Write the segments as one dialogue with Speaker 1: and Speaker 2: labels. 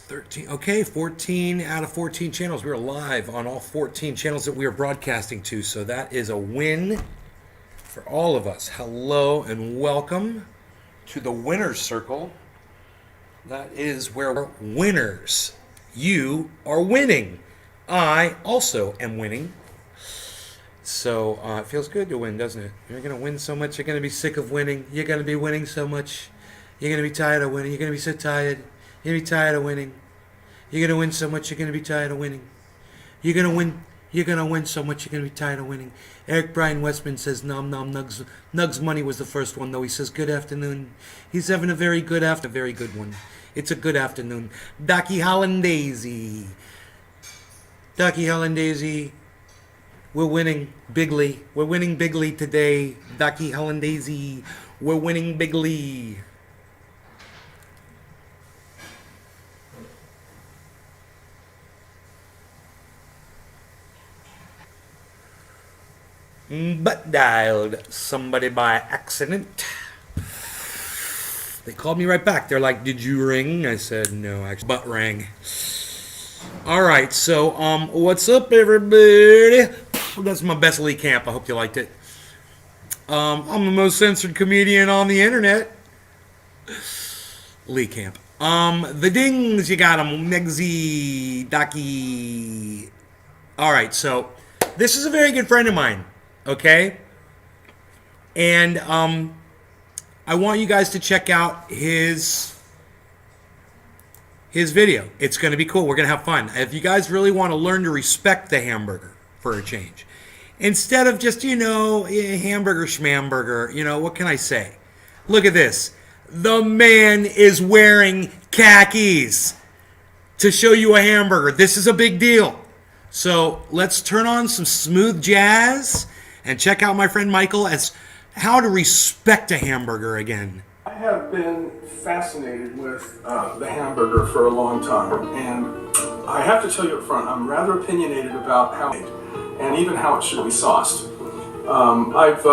Speaker 1: 13. Okay, 14 out of 14 channels. We are live on all 14 channels that we are broadcasting to. So that is a win for all of us. Hello and welcome to the Winner's Circle. That is where we're winners. You are winning. I also am winning. So it feels good to win, doesn't it? You're going to win so much. You're going to be sick of winning. You're going to be winning so much. You're going to be tired of winning. You're going to be so tired. You're going to be tired of winning. You're going to win so much. You're going to be tired of winning. You're going to win. You're going to win so much. You're going to be tired of winning. Eric Brian Westman says, nom nom nugs. Nugs Money was the first one, though. He says, good afternoon. He's having a very good very good one. It's a good afternoon. Ducky Hollandaise. Ducky Hollandaise. We're winning bigly. We're winning bigly today. Ducky Hollandaise. We're winning bigly. But dialed somebody by accident. They called me right back. They're like, did you ring? I said, no, actually, but rang. All right, so what's up, everybody? That's my best Lee Camp. I hope you liked it. I'm the most censored comedian on the internet. Lee Camp. The dings, you got them. Megsy, Ducky. All right, so this is a very good friend of mine. Okay, and I want you guys to check out his video. It's going to be cool. We're going to have fun. If you guys really want to learn to respect the hamburger for a change, instead of just, hamburger schmamburger, what can I say? Look at this. The man is wearing khakis to show you a hamburger. This is a big deal. So let's turn on some smooth jazz and check out my friend Michael as how to respect a hamburger again.
Speaker 2: I have been fascinated with the hamburger for a long time, and I have to tell you up front, I'm rather opinionated about how it and even how it should be sauced. I've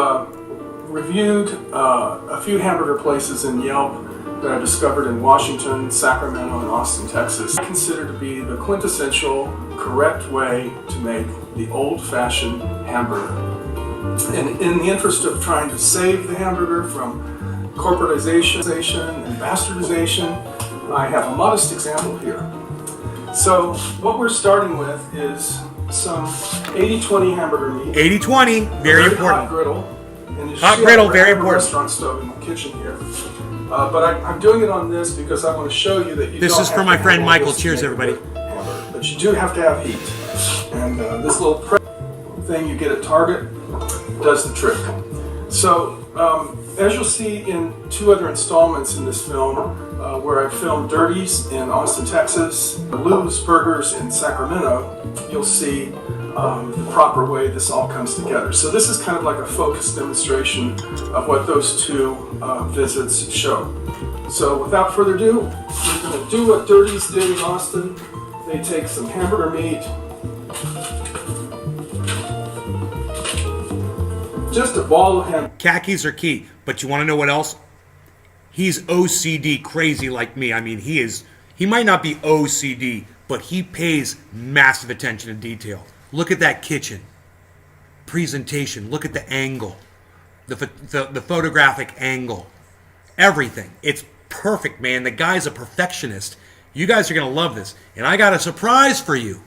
Speaker 2: reviewed a few hamburger places in Yelp that I discovered in Washington, Sacramento, and Austin, Texas. I consider to be the quintessential correct way to make the old-fashioned hamburger. And in the interest of trying to save the hamburger from corporatization and bastardization, I have a modest example here. So what we're starting with is some 80-20 hamburger meat.
Speaker 1: 80-20, very important.
Speaker 2: Hot griddle. And
Speaker 1: hot griddle, very important.
Speaker 2: Restaurant stove in the kitchen here. But I'm doing it on this because I want to show you that you
Speaker 1: this
Speaker 2: don't
Speaker 1: is
Speaker 2: have
Speaker 1: for
Speaker 2: to
Speaker 1: my
Speaker 2: have
Speaker 1: friend
Speaker 2: all
Speaker 1: Michael.
Speaker 2: this
Speaker 1: Cheers,
Speaker 2: to make
Speaker 1: everybody.
Speaker 2: a good hamburger. But you do have to have heat. And this little thing you get at Target does the trick. So, as you'll see in two other installments in this film, where I filmed Dirties in Austin, Texas, Lou's Burgers in Sacramento, you'll see the proper way this all comes together. So this is kind of like a focused demonstration of what those two visits show. So without further ado, we're going to do what Dirties did in Austin. They take some hamburger meat, just a ball of ham.
Speaker 1: Khakis are key, but you want to know what else? He's OCD crazy like me. I mean, he might not be OCD, but he pays massive attention to detail. Look at that kitchen. Presentation. Look at the angle. The photographic angle. Everything. It's perfect, man. The guy's a perfectionist. You guys are going to love this. And I got a surprise for you.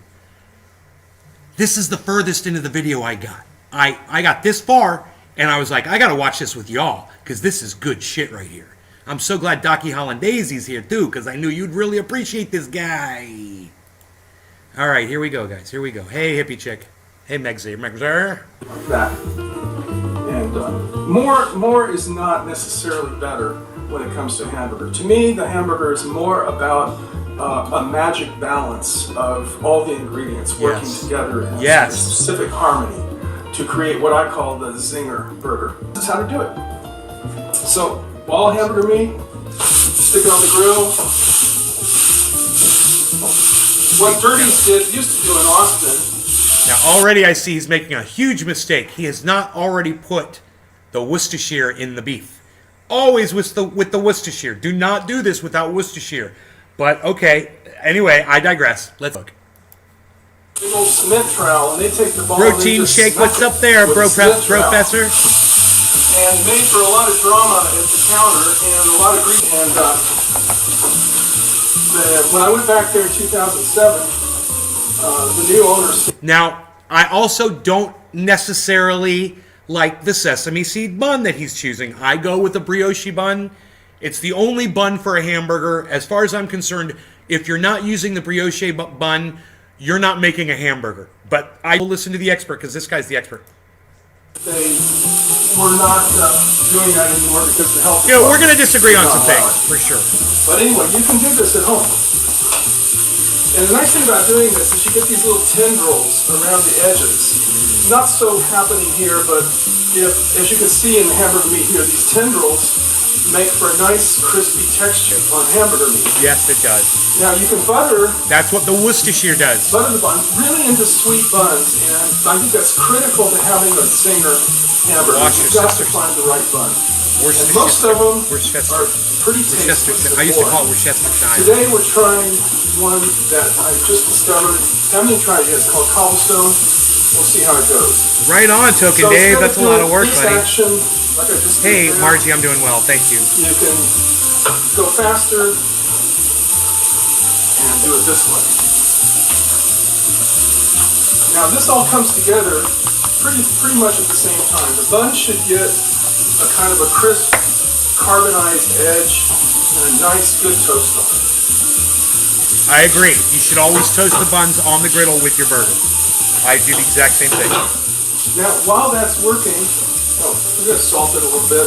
Speaker 1: This is the furthest into the video I got. I got this far, and I was like, I got to watch this with y'all, because this is good shit right here. I'm so glad Ducky Hollandaise's here, too, because I knew you'd really appreciate this guy. All right, here we go, guys. Here we go. Hey, hippie chick. Hey, Megsy. Megzer.
Speaker 2: Like that. And more is not necessarily better when it comes to hamburger. To me, the hamburger is more about a magic balance of all the ingredients working together in a specific harmony to create what I call the zinger burger. This is how to do it. So, ball hamburger meat, stick it on the grill. What Dirties used to do in Austin.
Speaker 1: Now already I see he's making a huge mistake. He has not already put the Worcestershire in the beef. Always with the Worcestershire. Do not do this without Worcestershire. But okay, Anyway, I digress. Let's look.
Speaker 2: Big old cement trowel, and they take the ball.
Speaker 1: Protein shake. What's up there, Professor?
Speaker 2: And made for a lot of drama at the counter and a lot of grief. And when I went back there in 2007, the new owners.
Speaker 1: Now, I also don't necessarily like the sesame seed bun that he's choosing. I go with the brioche bun. It's the only bun for a hamburger. As far as I'm concerned, if you're not using the brioche bun, you're not making a hamburger. But I will listen to the expert because this guy's the expert.
Speaker 2: They were not doing that anymore because the health.
Speaker 1: Yeah, we're going to disagree on some things, for sure.
Speaker 2: But anyway, you can do this at home. And the nice thing about doing this is you get these little tendrils around the edges. Not so happening here, but as you can see in the hamburger meat here, these tendrils make for a nice crispy texture on hamburger meat.
Speaker 1: Yes, it does.
Speaker 2: Now you can butter.
Speaker 1: That's what the Worcestershire does.
Speaker 2: Butter the bun, really into sweet buns, and I think that's critical to having a Zinger hamburger. You've got to find the right bun. And most of them are pretty tasty.
Speaker 1: I used to call it Worcestershire.
Speaker 2: Today we're trying one that I just discovered. Haven't even tried it yet. It's called Cobblestone. We'll see how it goes.
Speaker 1: Right on, Token Dave. That's a lot of work, buddy.
Speaker 2: Action, like I just
Speaker 1: hey, Margie, I'm doing well. Thank you.
Speaker 2: You can go faster and do it this way. Now this all comes together pretty much at the same time. The bun should get a kind of a crisp, carbonized edge and a nice, good toast on it.
Speaker 1: I agree. You should always toast the buns on the griddle with your burger. I do the exact same thing.
Speaker 2: Now, while that's working, we're going to salt it a little bit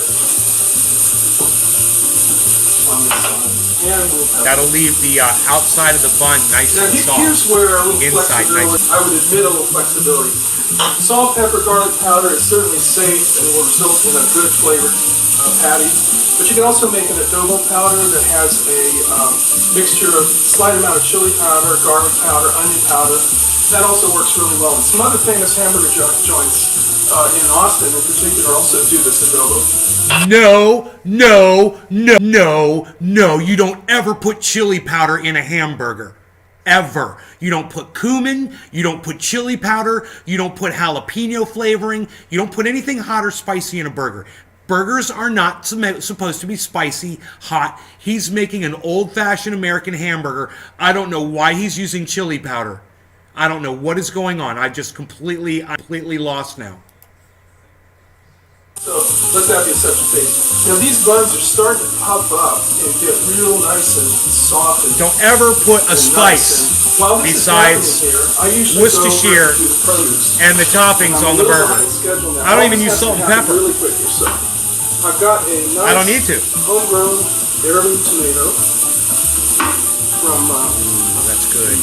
Speaker 2: on this side. And
Speaker 1: that'll leave the outside of the bun nice and soft.
Speaker 2: Here's where a little
Speaker 1: inside
Speaker 2: flexibility,
Speaker 1: nice.
Speaker 2: I would admit a little flexibility. Salt, pepper, garlic powder is certainly safe and will result in a good flavored patty. But you can also make an adobo powder that has a mixture of slight amount of chili powder, garlic powder, onion powder. That also works really well. And some other famous hamburger joints in Austin in particular also do this adobo. No. You don't ever put chili powder in a hamburger. Ever. You don't put cumin, you don't put chili powder, you don't put jalapeno flavoring, you don't put anything hot or spicy in a burger. Burgers are not supposed to be spicy, hot. He's making an old-fashioned American hamburger. I don't know why he's using chili powder. I don't know what is going on. I'm completely lost now. So let's have the exception taste. Now these buns are starting to pop up and get real nice and soft. And
Speaker 1: don't ever put a spice besides Worcestershire and the toppings on the burger. I don't even use salt and pepper.
Speaker 2: Really quick here, so I've got a nice
Speaker 1: I don't need to.
Speaker 2: Homegrown heirloom tomato from.
Speaker 1: That's good.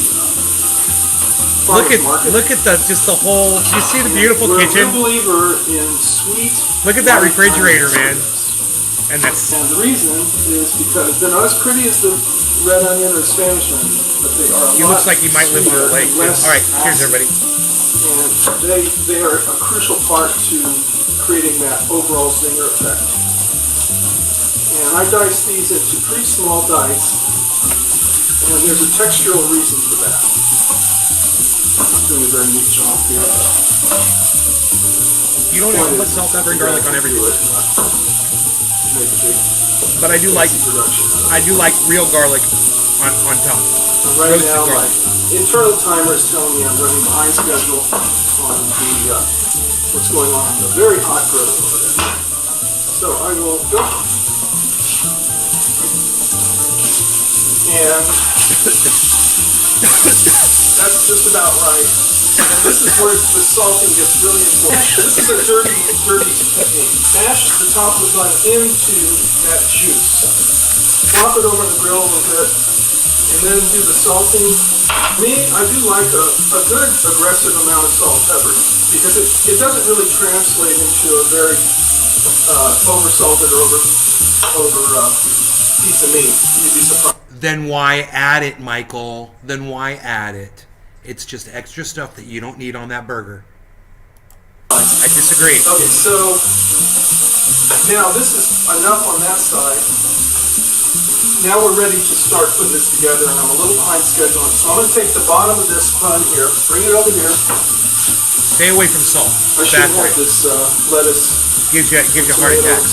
Speaker 1: Look at the whole. You see the beautiful kitchen.
Speaker 2: We're a believer in sweet.
Speaker 1: Look at that refrigerator, man. And the
Speaker 2: reason is because they're not as pretty as the red onion or Spanish onion, but they are.
Speaker 1: He looks like he might live on a lake. All right, cheers, everybody.
Speaker 2: And they are a crucial part to creating that overall zinger effect. And I dice these into pretty small dice, and there's a textural reason for that. I'm doing a very neat job here.
Speaker 1: You don't have to put salt, pepper, and garlic on everything. But I do like real garlic on top.
Speaker 2: Right
Speaker 1: roasted
Speaker 2: now,
Speaker 1: garlic.
Speaker 2: My internal timer is telling me I'm running behind schedule on the what's going on in the very hot griddle over there. So I will go and that's just about right. And this is where the salting gets really important. This is a dirty technique. Mash the top of the bun into that juice. Flop it over the grill a little bit, and then do the salting. Me, I do like a good aggressive amount of salt and pepper because it doesn't really translate into a very over-salted or over piece of meat. You'd be surprised.
Speaker 1: Then why add it, Michael? Then why add it? It's just extra stuff that you don't need on that burger. I disagree.
Speaker 2: Okay, so now this is enough on that side. Now we're ready to start putting this together, and I'm a little behind schedule. So I'm going to take the bottom of this bun here, bring it over here.
Speaker 1: Stay away from salt.
Speaker 2: I should have this lettuce.
Speaker 1: Gives you heart attacks.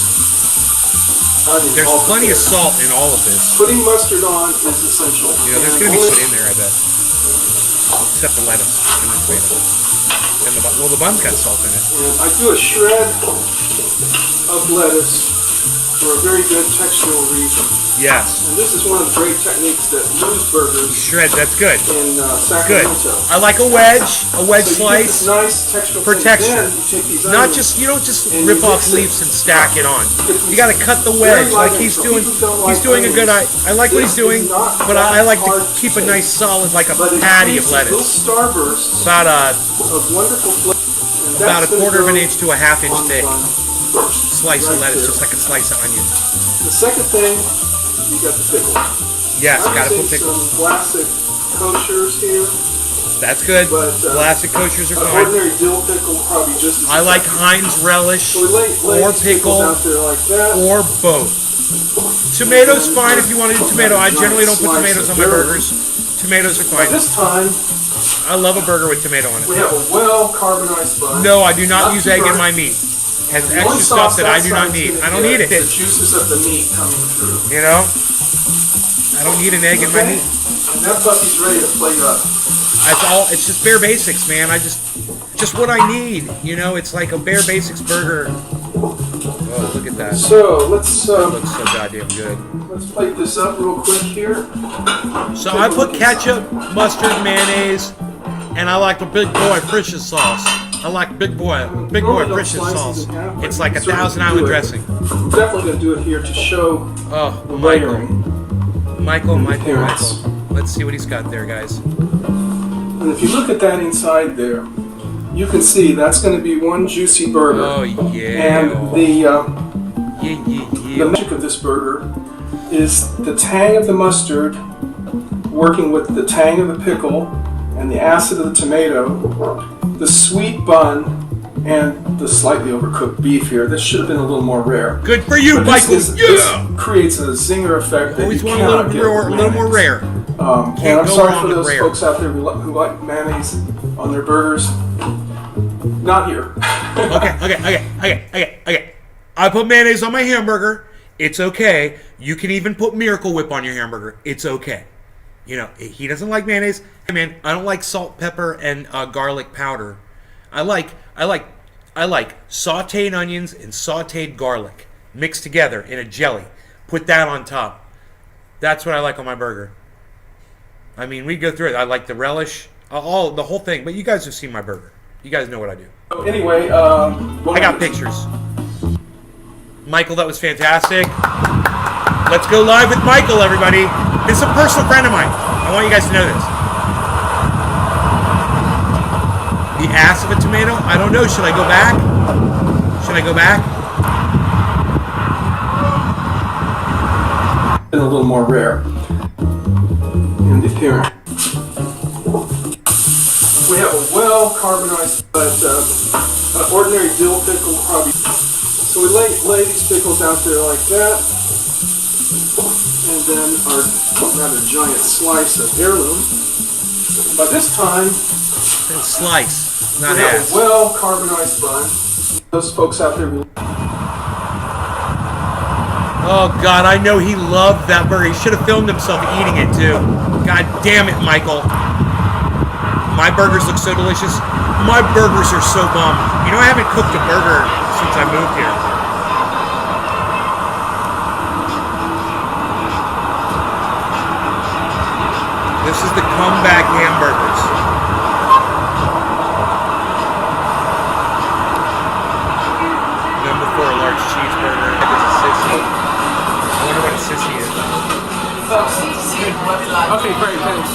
Speaker 1: There's plenty of salt in all of this.
Speaker 2: Putting mustard on is essential.
Speaker 1: You know, there's going to be salt in there, I bet. Except the lettuce and the tomato. And the bun's got salt in it.
Speaker 2: And I do a shred of lettuce for a very good textural reason.
Speaker 1: Yes.
Speaker 2: And this is one of the great techniques that Lou's Burgers
Speaker 1: shred. That's good.
Speaker 2: In Sacramento.
Speaker 1: Good. I like a wedge slice
Speaker 2: nice textural
Speaker 1: for texture. Not
Speaker 2: onions,
Speaker 1: just you don't just rip off leaves and stack it on. You got to cut the wedge like he's doing. He's doing a good. I like what he's doing, but I like to keep a nice solid like a patty of lettuce. About a quarter of an inch to a half inch thick slice of lettuce, just like a slice of onion.
Speaker 2: The second thing, you got the pickle.
Speaker 1: Yes, got to put pickle.
Speaker 2: Some classic koshers here.
Speaker 1: That's good.
Speaker 2: But,
Speaker 1: classic koshers are fine.
Speaker 2: Ordinary dill pickle probably just as
Speaker 1: I like Heinz relish
Speaker 2: so
Speaker 1: or pickle
Speaker 2: out there like that.
Speaker 1: or both. Tomatoes fine if you want to do tomato. I generally don't put tomatoes on my burgers. Tomatoes are fine.
Speaker 2: This time,
Speaker 1: I love a burger with tomato on it.
Speaker 2: we have a well-carbonized bun.
Speaker 1: No, I do not use egg in my meat. It has extra stuff that I do not need. I don't need it.
Speaker 2: The juices of the meat coming through.
Speaker 1: You know? I don't need an egg in my meat.
Speaker 2: And that puppy's ready to plate up.
Speaker 1: That's all. It's just bare basics, man. Just what I need. You know, it's like a bare basics burger. Oh, look at that.
Speaker 2: So let's.
Speaker 1: That looks so goddamn good.
Speaker 2: Let's plate this up real quick here.
Speaker 1: So I put ketchup, mustard, mayonnaise, and I like the big boy Frisch's sauce. I like big boy Frisch's sauce. It's like a Thousand Island dressing.
Speaker 2: I'm definitely gonna do it here to show.
Speaker 1: Oh,
Speaker 2: the layering.
Speaker 1: Michael. Let's see what he's got there, guys.
Speaker 2: And if you look at that inside there, you can see that's going to be one juicy burger.
Speaker 1: Oh yeah.
Speaker 2: And the magic of this burger is the tang of the mustard working with the tang of the pickle and the acid of the tomato, the sweet bun, and the slightly overcooked beef here. This should have been a little more rare.
Speaker 1: Good for you, Michael.
Speaker 2: This creates a zinger effect that
Speaker 1: always
Speaker 2: you
Speaker 1: want
Speaker 2: cannot get.
Speaker 1: a little more rare.
Speaker 2: And I'm sorry for those folks out there who like mayonnaise on their burgers. Not here.
Speaker 1: Okay. I put mayonnaise on my hamburger. It's okay. You can even put Miracle Whip on your hamburger. It's okay. You know, he doesn't like mayonnaise. Hey man, I don't like salt, pepper, and garlic powder. I like sauteed onions and sauteed garlic mixed together in a jelly. Put that on top. That's what I like on my burger. I mean, we go through it. I like the relish, the whole thing. But you guys have seen my burger. You guys know what I do.
Speaker 2: Anyway,
Speaker 1: I got pictures. Michael, that was fantastic. Let's go live with Michael, everybody. This is a personal friend of mine. I want you guys to know this. The ass of a tomato? I don't know. Should I go back?
Speaker 2: A little more rare in the appearance. We have a well-carbonized, but ordinary dill pickle probably. So we lay these pickles out there like that, and then our rather giant slice of heirloom. By this time,
Speaker 1: slice, not
Speaker 2: we have
Speaker 1: ass.
Speaker 2: a well-carbonized bun. Those folks out there.
Speaker 1: Oh God, I know he loved that burger. He should have filmed himself eating it too. God damn it, Michael. My burgers look so delicious. My burgers are so bomb. You know, I haven't cooked a burger since I moved here. This is the comeback hamburgers. Number 4, large cheeseburger. It's a sissy. I wonder what a sissy is.
Speaker 2: Okay, great, thanks.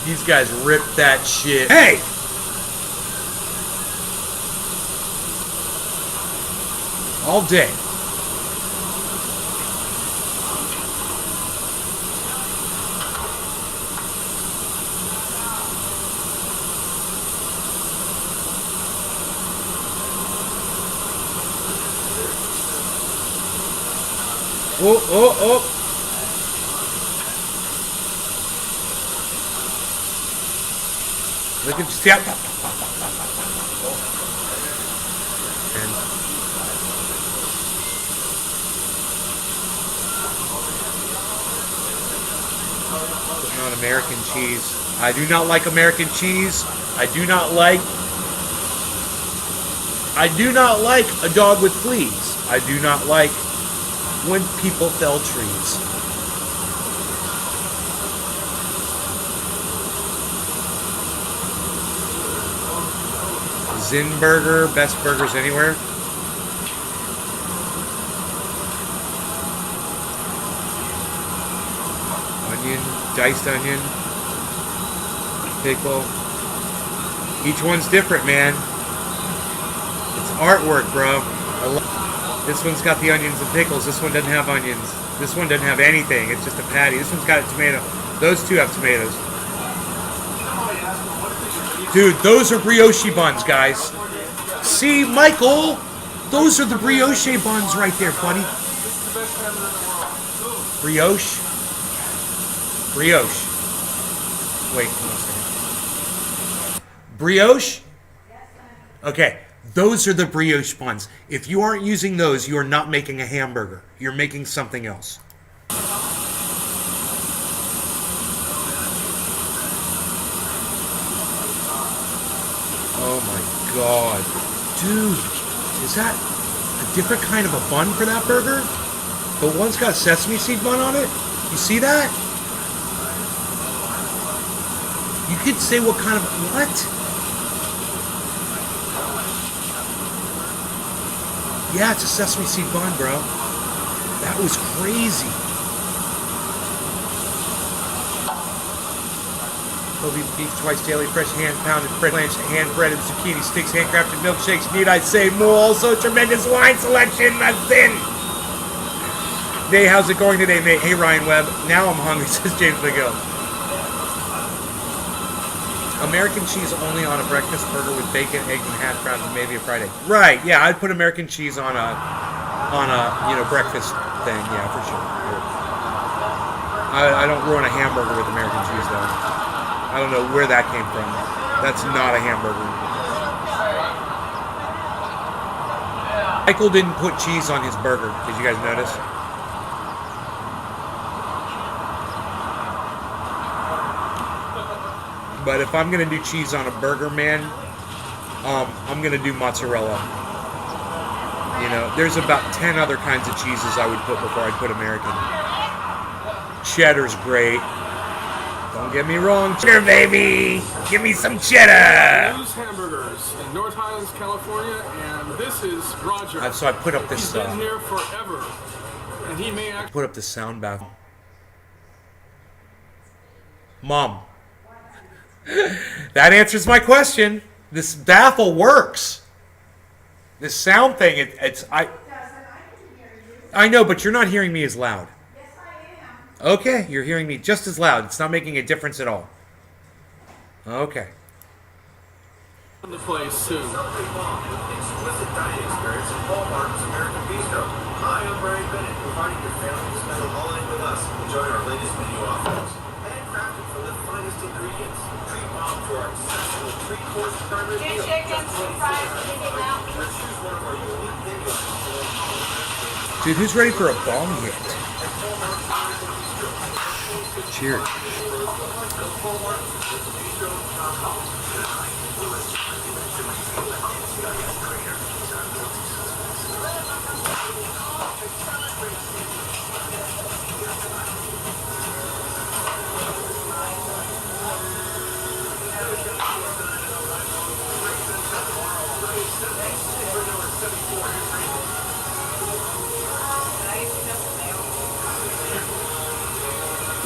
Speaker 1: These guys rip that shit. Hey! All day. Oh, oh, oh. Look at you. Yeah. And putting on American cheese. I do not like American cheese. I do not like a dog with fleas. I do not like when people fell trees. Zin Burger, best burgers anywhere. Onion, diced onion, pickle. Each one's different, man. It's artwork, bro. This one's got the onions and pickles. This one doesn't have onions. This one doesn't have anything. It's just a patty. This one's got a tomato. Those two have tomatoes. Dude, those are brioche buns, guys. See, Michael? Those are the brioche buns right there, buddy. Brioche? Brioche. Wait, hold on a second. Brioche? Okay, those are the brioche buns. If you aren't using those, you are not making a hamburger. You're making something else. Oh my god. Dude, is that a different kind of a bun for that burger? The one's got a sesame seed bun on it? You see that? You could say what kind of... What? Yeah, it's a sesame seed bun, bro. That was crazy. Kobe beef twice daily, fresh hand-pounded bread, blanched, hand-breaded zucchini sticks, handcrafted milkshakes. Need I say more? Also, tremendous wine selection. That's in. Hey, how's it going today, mate? Hey, Ryan Webb. Now I'm hungry, says James McGill. American cheese only on a breakfast burger with bacon, eggs, and hash browns, and maybe a fried egg. Right? Yeah, I'd put American cheese on a breakfast thing. Yeah, for sure. I don't ruin a hamburger with American cheese though. I don't know where that came from. That's not a hamburger. Michael didn't put cheese on his burger. Did you guys notice? But if I'm gonna do cheese on a burger, man, I'm gonna do mozzarella. You know, there's about 10 other kinds of cheeses I would put before I'd put American. Cheddar's great. Don't get me wrong, cheddar, baby! Give me some cheddar!
Speaker 2: Blues Hamburgers in North Highlands, California, and this is Roger.
Speaker 1: So I put up this.
Speaker 2: He's been here forever, and he may actually
Speaker 1: put up this sound bath. Mom, that answers my question. This baffle works. This sound thing, I know, but you're not hearing me as loud. Okay, you're hearing me just as loud. It's not making a difference at all. Okay.
Speaker 2: in the place soon.
Speaker 3: Exquisite dining experience at Hallmark's American Bistro. Hi, I'm Brian Bennett, inviting your family to spend a holiday with us. Enjoy our latest menu offerings. Handcrafted from the finest ingredients. Treat mom to our exceptional three-course primary meal.
Speaker 4: Chicken, fries, chicken out.
Speaker 3: Let's choose one of our unique menu items.
Speaker 1: Dude, who's ready for a bong hit? Cheers.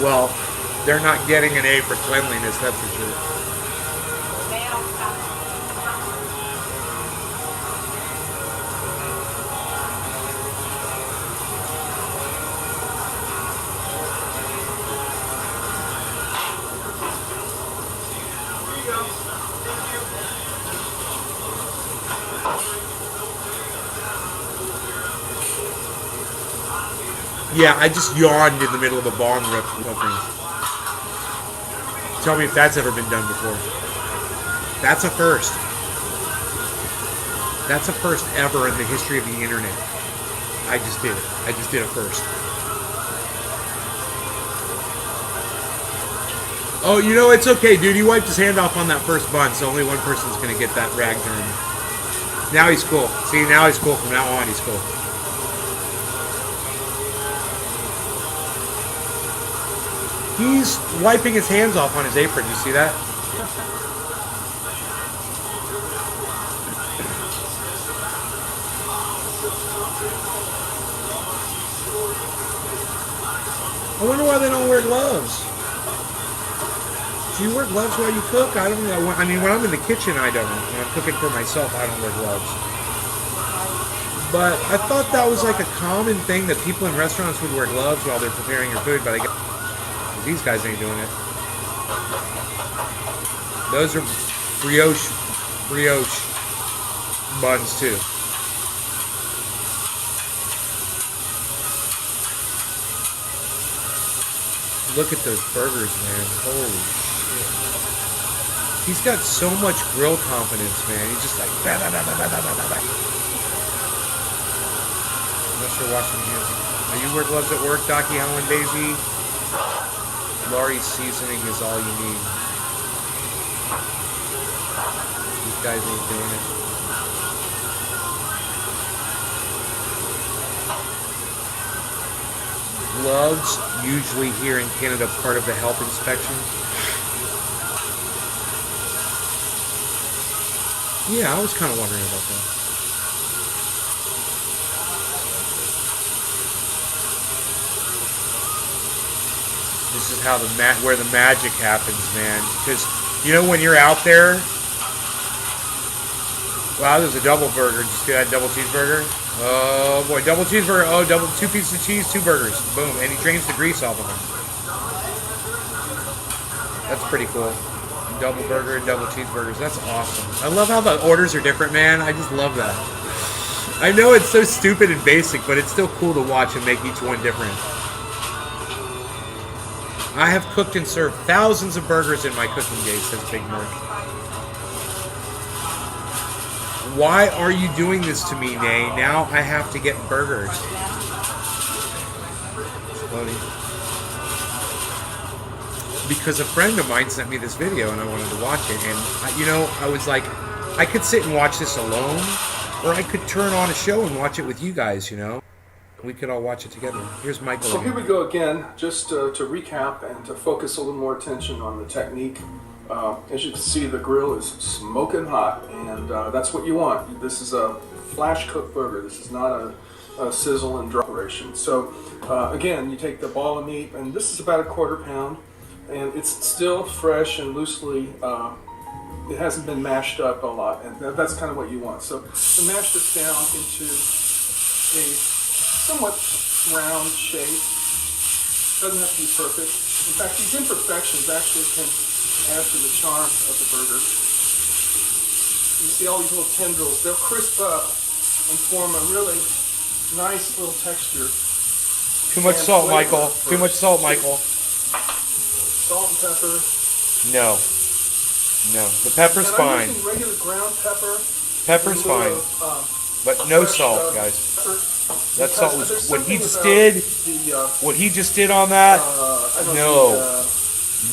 Speaker 1: Well, they're not getting an A for cleanliness, that's for sure. Yeah, I just yawned in the middle of a bong rip opening. Tell me if that's ever been done before. That's a first. That's a first ever in the history of the internet. I just did it. I just did a first. Oh, you know, it's okay, dude. He wiped his hand off on that first bun, so only one person's going to get that rag turned. Now he's cool. See, now he's cool. From now on, he's cool. He's wiping his hands off on his apron. You see that? I wonder why they don't wear gloves. Do you wear gloves while you cook? I don't know. I mean, when I'm in the kitchen, I don't. When I'm cooking for myself, I don't wear gloves. But I thought that was like a common thing that people in restaurants would wear gloves while they're preparing your food, but I guess these guys ain't doing it. Those are brioche buns too. Look at those burgers, man. Holy shit. He's got so much grill confidence, man. He's just like, bah, bah, bah, bah, bah, bah, bah, bah. Unless you're washing your hands. Are you wear gloves at work, Docky Helen Daisy? Laurie's seasoning is all you need. These guys ain't doing it. Gloves, usually here in Canada, part of the health inspection. Yeah, I was kind of wondering about that. This is how where the magic happens, man. Because you know when you're out there. Wow, there's a double burger. Just get that double cheeseburger. Oh boy, double cheeseburger. Oh, 2 pieces of cheese, 2 burgers. Boom, and he drains the grease off of them. That's pretty cool. Double burger and double cheeseburgers. That's awesome. I love how the orders are different, man. I just love that. I know it's so stupid and basic, but it's still cool to watch and make each one different. I have cooked and served thousands of burgers in my cooking days, says Big Merc. Why are you doing this to me, Nay? Now I have to get burgers. Loading. Because a friend of mine sent me this video and I wanted to watch it. And, you know, I was like, I could sit and watch this alone, or I could turn on a show and watch it with you guys, you know? We could all watch it together. Here's Michael.
Speaker 2: So here we go again, just to recap and to focus a little more attention on the technique. As you can see, the grill is smoking hot, and that's what you want. This is a flash cooked burger. This is not a sizzle and dry operation. So again, you take the ball of meat, and this is about a 1/4 pound, and it's still fresh and loosely. It hasn't been mashed up a lot, and that's kind of what you want. So to mash this down into a somewhat round shape. Doesn't have to be perfect. In fact, these imperfections actually can add to the charm of the burger. You see all these little tendrils. They'll crisp up and form a really nice little texture.
Speaker 1: Too much salt, Michael. Too much salt, Michael.
Speaker 2: Salt and pepper.
Speaker 1: No. No. The pepper's fine.
Speaker 2: I'm using regular ground pepper.
Speaker 1: Pepper's fine. But no salt, guys.
Speaker 2: Pepper.
Speaker 1: That salt was what he just did. What he just did on that. No.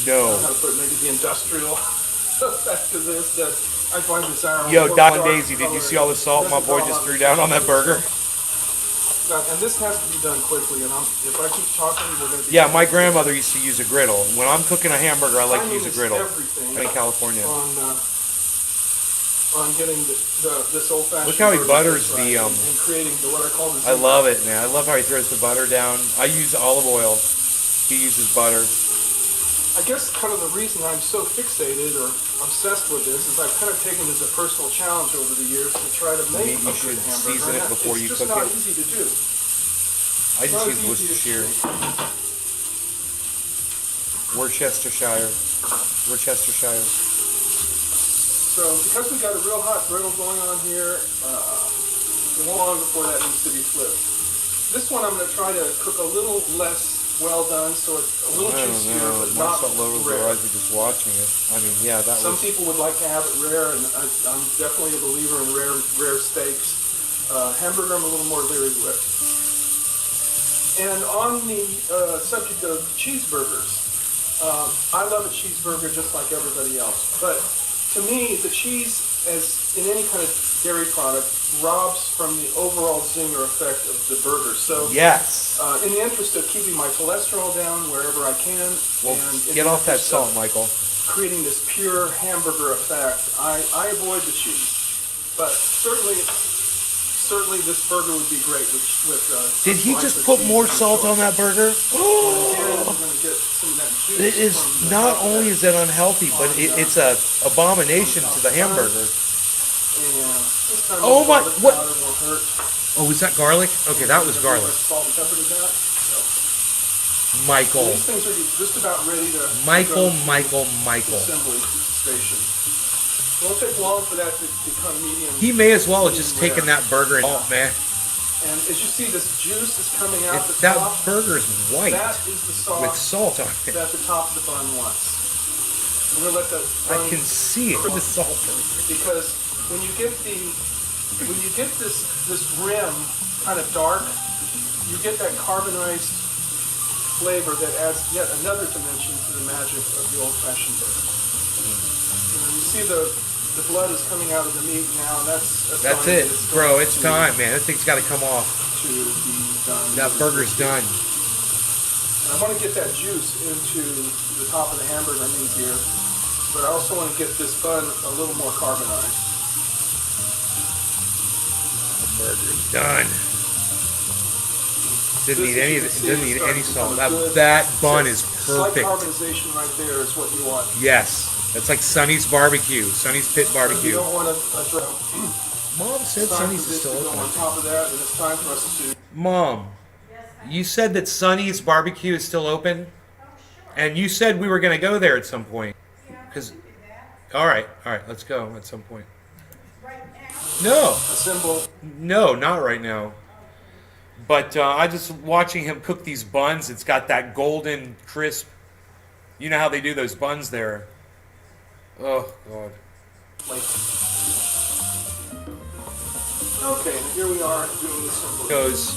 Speaker 1: No.
Speaker 2: How to put maybe the industrial effect to this that I find desirable.
Speaker 1: Yo, Doc and Daisy, did you see all the salt my boy just threw down on that burger?
Speaker 2: And this has to be done quickly. And if I keep talking, we're going to be.
Speaker 1: Yeah, my grandmother used to use a griddle. When I'm cooking a hamburger, I like to use a griddle. I'm in California.
Speaker 2: On getting this old-fashioned.
Speaker 1: Look how he butters the
Speaker 2: and creating what I call the.
Speaker 1: I love it, man. I love how he throws the butter down. I use olive oil. He uses butter.
Speaker 2: I guess kind of the reason I'm so fixated or obsessed with this is I've kind of taken it as a personal challenge over the years to try to make a good hamburger.
Speaker 1: Season it before you cook it.
Speaker 2: It's just not easy to do.
Speaker 1: I just use Worcestershire. Worcestershire.
Speaker 2: So because we got a real hot griddle going on here, it won't long before that needs to be flipped. This one I'm going to try to cook a little less well done, so it's a little
Speaker 1: I don't
Speaker 2: juicier,
Speaker 1: know.
Speaker 2: but
Speaker 1: My
Speaker 2: not
Speaker 1: salt levels are
Speaker 2: rare.
Speaker 1: rising just watching it. I mean, yeah, that
Speaker 2: Some
Speaker 1: was.
Speaker 2: people would like to have it rare, and I'm definitely a believer in rare steaks. Hamburger, I'm a little more leery with. And on the subject of cheeseburgers, I love a cheeseburger just like everybody else. But to me, the cheese, as in any kind of dairy product, robs from the overall zinger effect of the burger. So,
Speaker 1: Yes.
Speaker 2: in the interest of keeping my cholesterol down wherever I can,
Speaker 1: Well,
Speaker 2: and in
Speaker 1: get
Speaker 2: the
Speaker 1: off that
Speaker 2: interest
Speaker 1: salt,
Speaker 2: of
Speaker 1: Michael.
Speaker 2: creating this pure hamburger effect, I avoid the cheese. But certainly this burger would be great with
Speaker 1: Did he just put more salt on that burger?
Speaker 2: Again, we're going to get some of that juice.
Speaker 1: It is
Speaker 2: from the
Speaker 1: not
Speaker 2: top of
Speaker 1: only
Speaker 2: that.
Speaker 1: is it unhealthy, but it's a abomination to the hamburger.
Speaker 2: And this time
Speaker 1: Oh
Speaker 2: the
Speaker 1: my-
Speaker 2: garlic
Speaker 1: what-
Speaker 2: powder won't hurt.
Speaker 1: Oh, was that garlic? Okay, that was
Speaker 2: We're gonna
Speaker 1: garlic.
Speaker 2: add Salt and pepper to that. So
Speaker 1: Michael.
Speaker 2: these things are just about ready to
Speaker 1: Michael,
Speaker 2: go to
Speaker 1: Michael,
Speaker 2: the
Speaker 1: Michael.
Speaker 2: assembly station. It won't take long for that to become medium.
Speaker 1: He may as well have just
Speaker 2: medium
Speaker 1: taken
Speaker 2: rare.
Speaker 1: that burger and, oh man,
Speaker 2: And as you see, this juice is coming out the
Speaker 1: that
Speaker 2: top.
Speaker 1: burger's white
Speaker 2: That is the sauce
Speaker 1: with salt on it.
Speaker 2: that the top of the bun wants. We're gonna let that
Speaker 1: I
Speaker 2: bun
Speaker 1: can see it. The salt.
Speaker 2: because when you get this rim kind of dark, you get that carbonized flavor that adds yet another dimension to the magic of the old-fashioned burger. You see the blood is coming out of the meat now, and that's
Speaker 1: That's
Speaker 2: sign
Speaker 1: it,
Speaker 2: that it's
Speaker 1: bro.
Speaker 2: going
Speaker 1: It's time, man. That thing's got to come off.
Speaker 2: to be done.
Speaker 1: That burger's done.
Speaker 2: And I want to get that juice into the top of the hamburger meat here, but I also want to get this bun a little more carbonized.
Speaker 1: Burger's done. Didn't
Speaker 2: This,
Speaker 1: need
Speaker 2: as
Speaker 1: any.
Speaker 2: you can see,
Speaker 1: Didn't
Speaker 2: is
Speaker 1: need
Speaker 2: starting
Speaker 1: any
Speaker 2: to
Speaker 1: salt.
Speaker 2: become a good-
Speaker 1: That bun is
Speaker 2: Slight
Speaker 1: perfect.
Speaker 2: carbonization right there is what you want.
Speaker 1: Yes, that's like Sonny's barbecue. Sonny's Pit
Speaker 2: You
Speaker 1: Barbecue.
Speaker 2: don't want to throw.
Speaker 1: Mom said
Speaker 2: It's time
Speaker 1: Sonny's
Speaker 2: for
Speaker 1: is
Speaker 2: this to
Speaker 1: still
Speaker 2: go
Speaker 1: open.
Speaker 2: on top of that, and it's time for us to.
Speaker 1: Mom, you said that Sonny's barbecue is still open, and you said we were going to go there at some point. Because, all right, let's go at some point. No,
Speaker 2: Assemble.
Speaker 1: no, not right now. But I just watching him cook these buns. It's got that golden crisp. You know how they do those buns there. Oh God.
Speaker 2: Like. Okay, and here we are doing the assembly.
Speaker 1: Goes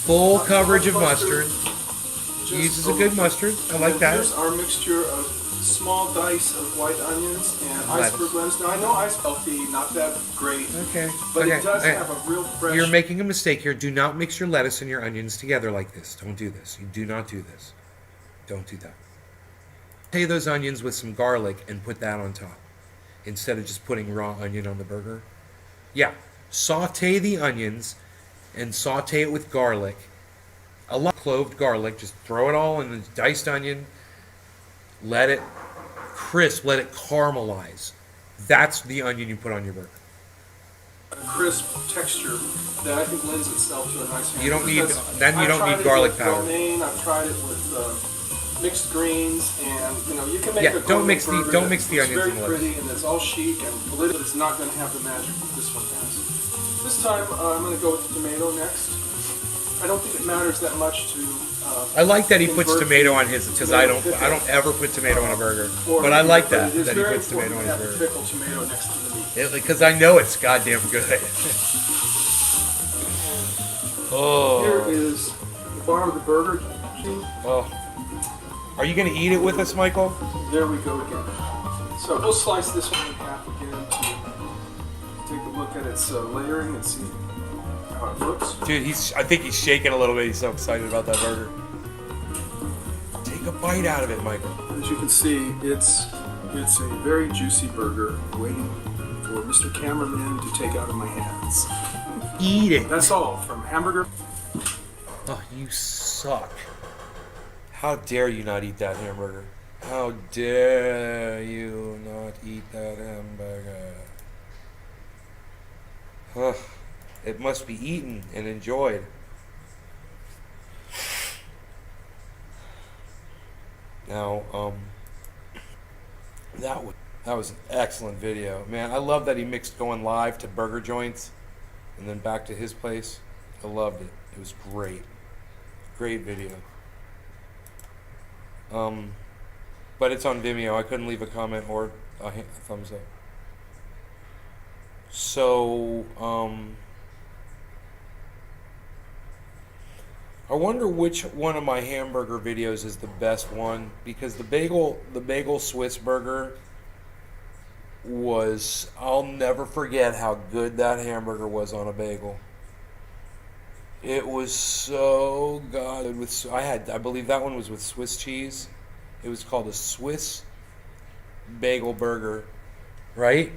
Speaker 1: full
Speaker 2: Not too
Speaker 1: coverage
Speaker 2: much
Speaker 1: of mustard.
Speaker 2: Just
Speaker 1: Uses a good mustard. I like that.
Speaker 2: Here's our mixture of small dice of white onions and
Speaker 1: Lettuce.
Speaker 2: iceberg lettuce. Now I know iceberg healthy, not that great,
Speaker 1: Okay.
Speaker 2: but
Speaker 1: okay.
Speaker 2: it does
Speaker 1: okay.
Speaker 2: have a real fresh.
Speaker 1: You're making a mistake here. Do not mix your lettuce and your onions together like this. Don't do this. You do not do this. Don't do that. Saute those onions with some garlic and put that on top instead of just putting raw onion on the burger. Yeah. Saute the onions and saute it with garlic. A lot of cloved garlic. Just throw it all in the diced onion. Let it crisp. Let it caramelize. That's the onion you put on your burger.
Speaker 2: A crisp texture that I think lends itself to a nice hamburger.
Speaker 1: You don't need-
Speaker 2: Because
Speaker 1: then you
Speaker 2: I've
Speaker 1: don't
Speaker 2: tried
Speaker 1: need
Speaker 2: it
Speaker 1: garlic
Speaker 2: with
Speaker 1: powder.
Speaker 2: romaine, I've tried it with mixed greens, and you can make
Speaker 1: Yeah,
Speaker 2: a
Speaker 1: don't
Speaker 2: gourmet
Speaker 1: mix the-
Speaker 2: burger
Speaker 1: don't
Speaker 2: that
Speaker 1: mix the
Speaker 2: looks
Speaker 1: onions
Speaker 2: very
Speaker 1: and lettuce.
Speaker 2: pretty and it's all chic and political. It's not going to have the magic that this one has. This time I'm going to go with the tomato next. I don't think it matters that much to.
Speaker 1: I like that he puts
Speaker 2: invert
Speaker 1: tomato
Speaker 2: the
Speaker 1: on his because I don't ever put tomato on a burger. But I like that
Speaker 2: It is
Speaker 1: that he
Speaker 2: very
Speaker 1: puts tomato on
Speaker 2: important to
Speaker 1: his
Speaker 2: have
Speaker 1: burger.
Speaker 2: pickled tomato next to the meat.
Speaker 1: Because I know it's goddamn good.
Speaker 2: Here
Speaker 1: Oh,
Speaker 2: is the bar of the burger. Gene.
Speaker 1: oh. Are you gonna eat it with us, Michael?
Speaker 2: There we go again. So we'll slice this one in half again to take a look at its layering and see how it looks.
Speaker 1: Dude, I think he's shaking a little bit. He's so excited about that burger. Take a bite out of it, Michael.
Speaker 2: As you can see, it's a very juicy burger waiting for Mr. Cameraman to take out of my hands.
Speaker 1: Eat it.
Speaker 2: That's all from Hamburger.
Speaker 1: Oh, you suck. How dare you not eat that hamburger? How dare you not eat that hamburger? Huh. It must be eaten and enjoyed. Now, that was an excellent video. Man, I love that he mixed going live to burger joints and then back to his place. I loved it. It was great. Great video. But it's on Vimeo. I couldn't leave a comment or a thumbs up. So, I wonder which one of my hamburger videos is the best one, because the bagel Swiss burger was, I'll never forget how good that hamburger was on a bagel. It was so good. I believe that one was with Swiss cheese. It was called a Swiss bagel burger, right?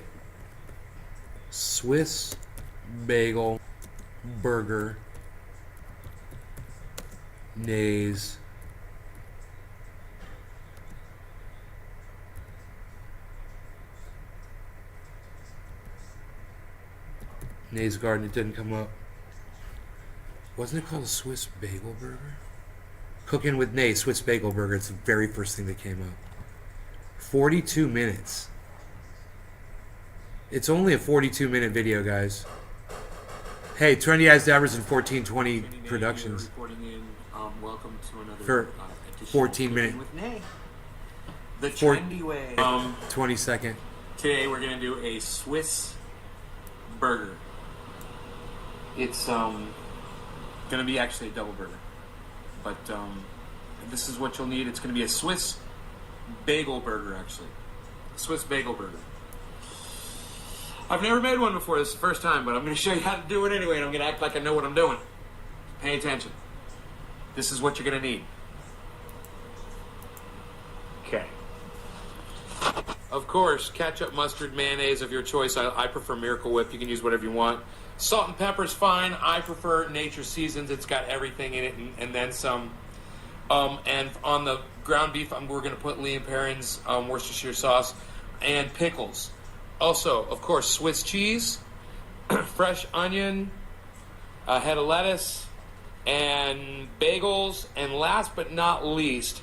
Speaker 1: Swiss bagel burger. Nays. Nays Garden, it didn't come up. Wasn't it called a Swiss bagel burger? Cooking with Nay, Swiss bagel burger. It's the very first thing that came up. 42 minutes. It's only a 42-minute video, guys. Hey, Trendy Eyes Dabbers and 1420 Productions.
Speaker 5: Welcome to another
Speaker 1: For 14-minute.
Speaker 5: With Nay. The trendy way.
Speaker 1: 20-second.
Speaker 5: Today we're gonna do a Swiss burger. It's gonna be actually a double burger, but this is what you'll need. It's gonna be a Swiss bagel burger, actually. A Swiss bagel burger. I've never made one before. This is the first time, but I'm gonna show you how to do it anyway, and I'm gonna act like I know what I'm doing. Pay attention. This is what you're gonna need. Okay. Of course, ketchup, mustard, mayonnaise of your choice. I prefer Miracle Whip. You can use whatever you want. Salt and pepper's fine. I prefer Nature Seasons. It's got everything in it and then some. And on the ground beef, we're going to put Lee & Perrins Worcestershire sauce and pickles. Also, of course, Swiss cheese, fresh onion, a head of lettuce, and bagels. And last but not least,